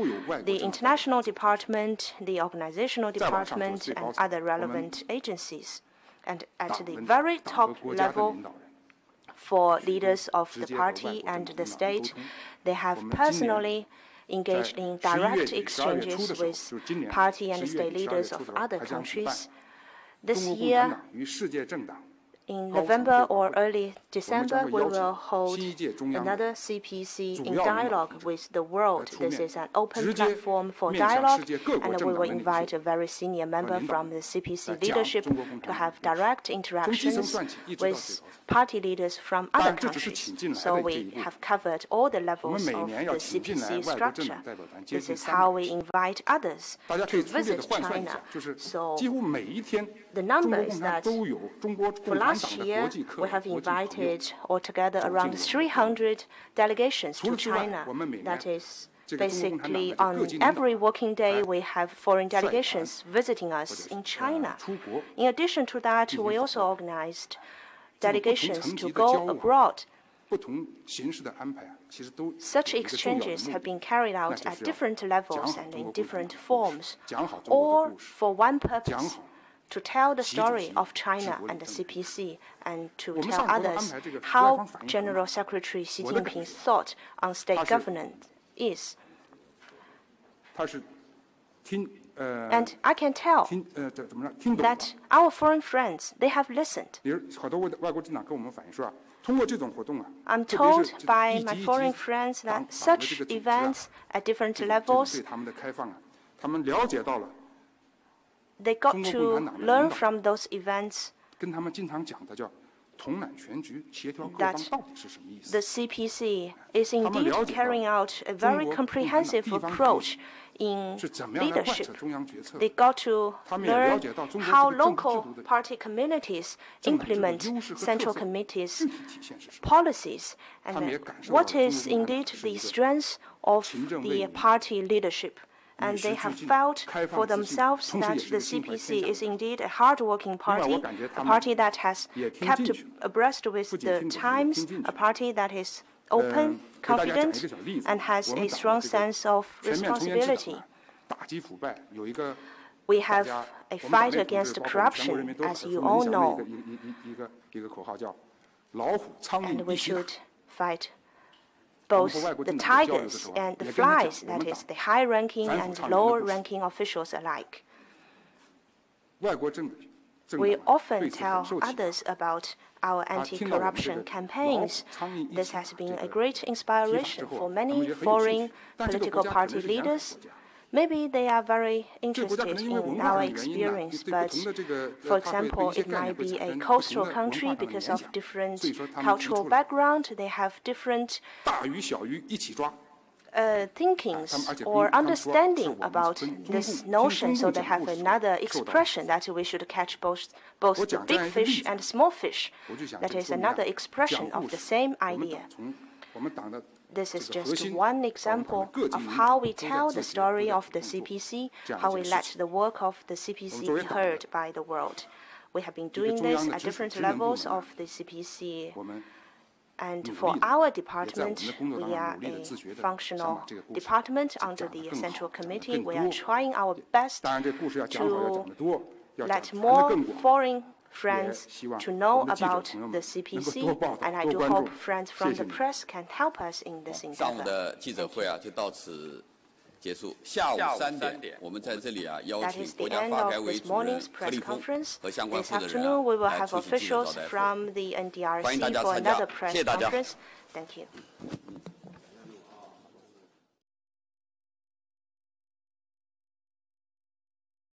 Speaker 4: the international department, the organizational department, and other relevant agencies. And at the very top level, for leaders of the party and the state, they have personally engaged in direct exchanges with party and state leaders of other countries. This year, in November or early December, we will hold another CPC in dialogue with the world. This is an open platform for dialogue, and we will invite a very senior member from the CPC leadership to have direct interactions with party leaders from other countries. So we have covered all the levels of the CPC structure. This is how we invite others to visit China. So the number is that for last year, we have invited altogether around 300 delegations to China. That is basically on every working day, we have foreign delegations visiting us in China. In addition to that, we also organized delegations to go abroad. Such exchanges have been carried out at different levels and in different forms, all for one purpose: to tell the story of China and the CPC, and to tell others how General Secretary Xi Jinping's thought on state governance is. And I can tell that our foreign friends, they have listened. I'm told by my foreign friends that such events at different levels, they got to learn from those events that the CPC is indeed carrying out a very comprehensive approach in leadership. They got to learn how local party communities implement central committees' policies, and what is indeed the strength of the party leadership. And they have felt for themselves that the CPC is indeed a hard-working party, a party that has kept abreast with the times, a party that is open, confident, and has a strong sense of responsibility. We have a fight against corruption, as you all know, and we should fight both the tigers and the flies, that is, the high-ranking and low-ranking officials alike. We often tell others about our anti-corruption campaigns. This has been a great inspiration for many foreign political party leaders. Maybe they are very interested in our experience, but, for example, it might be a coastal country because of different cultural background. They have different thinkings or understanding about this notion, so they have another expression that we should catch both the big fish and small fish. That is another expression of the same idea. This is just one example of how we tell the story of the CPC, how we let the work of the CPC be heard by the world. We have been doing this at different levels of the CPC. And for our department, we are a functional department under the Central Committee. We are trying our best to let more foreign friends to know about the CPC, and I do hope friends from the press can help us in this endeavor.
Speaker 1: 上午的记者会就到此结束。下午3点，我们在这里邀请国家发改委主任何立峰和相关负责人来出席记者招待会。欢迎大家参加，谢谢大家。
Speaker 4: Thank you.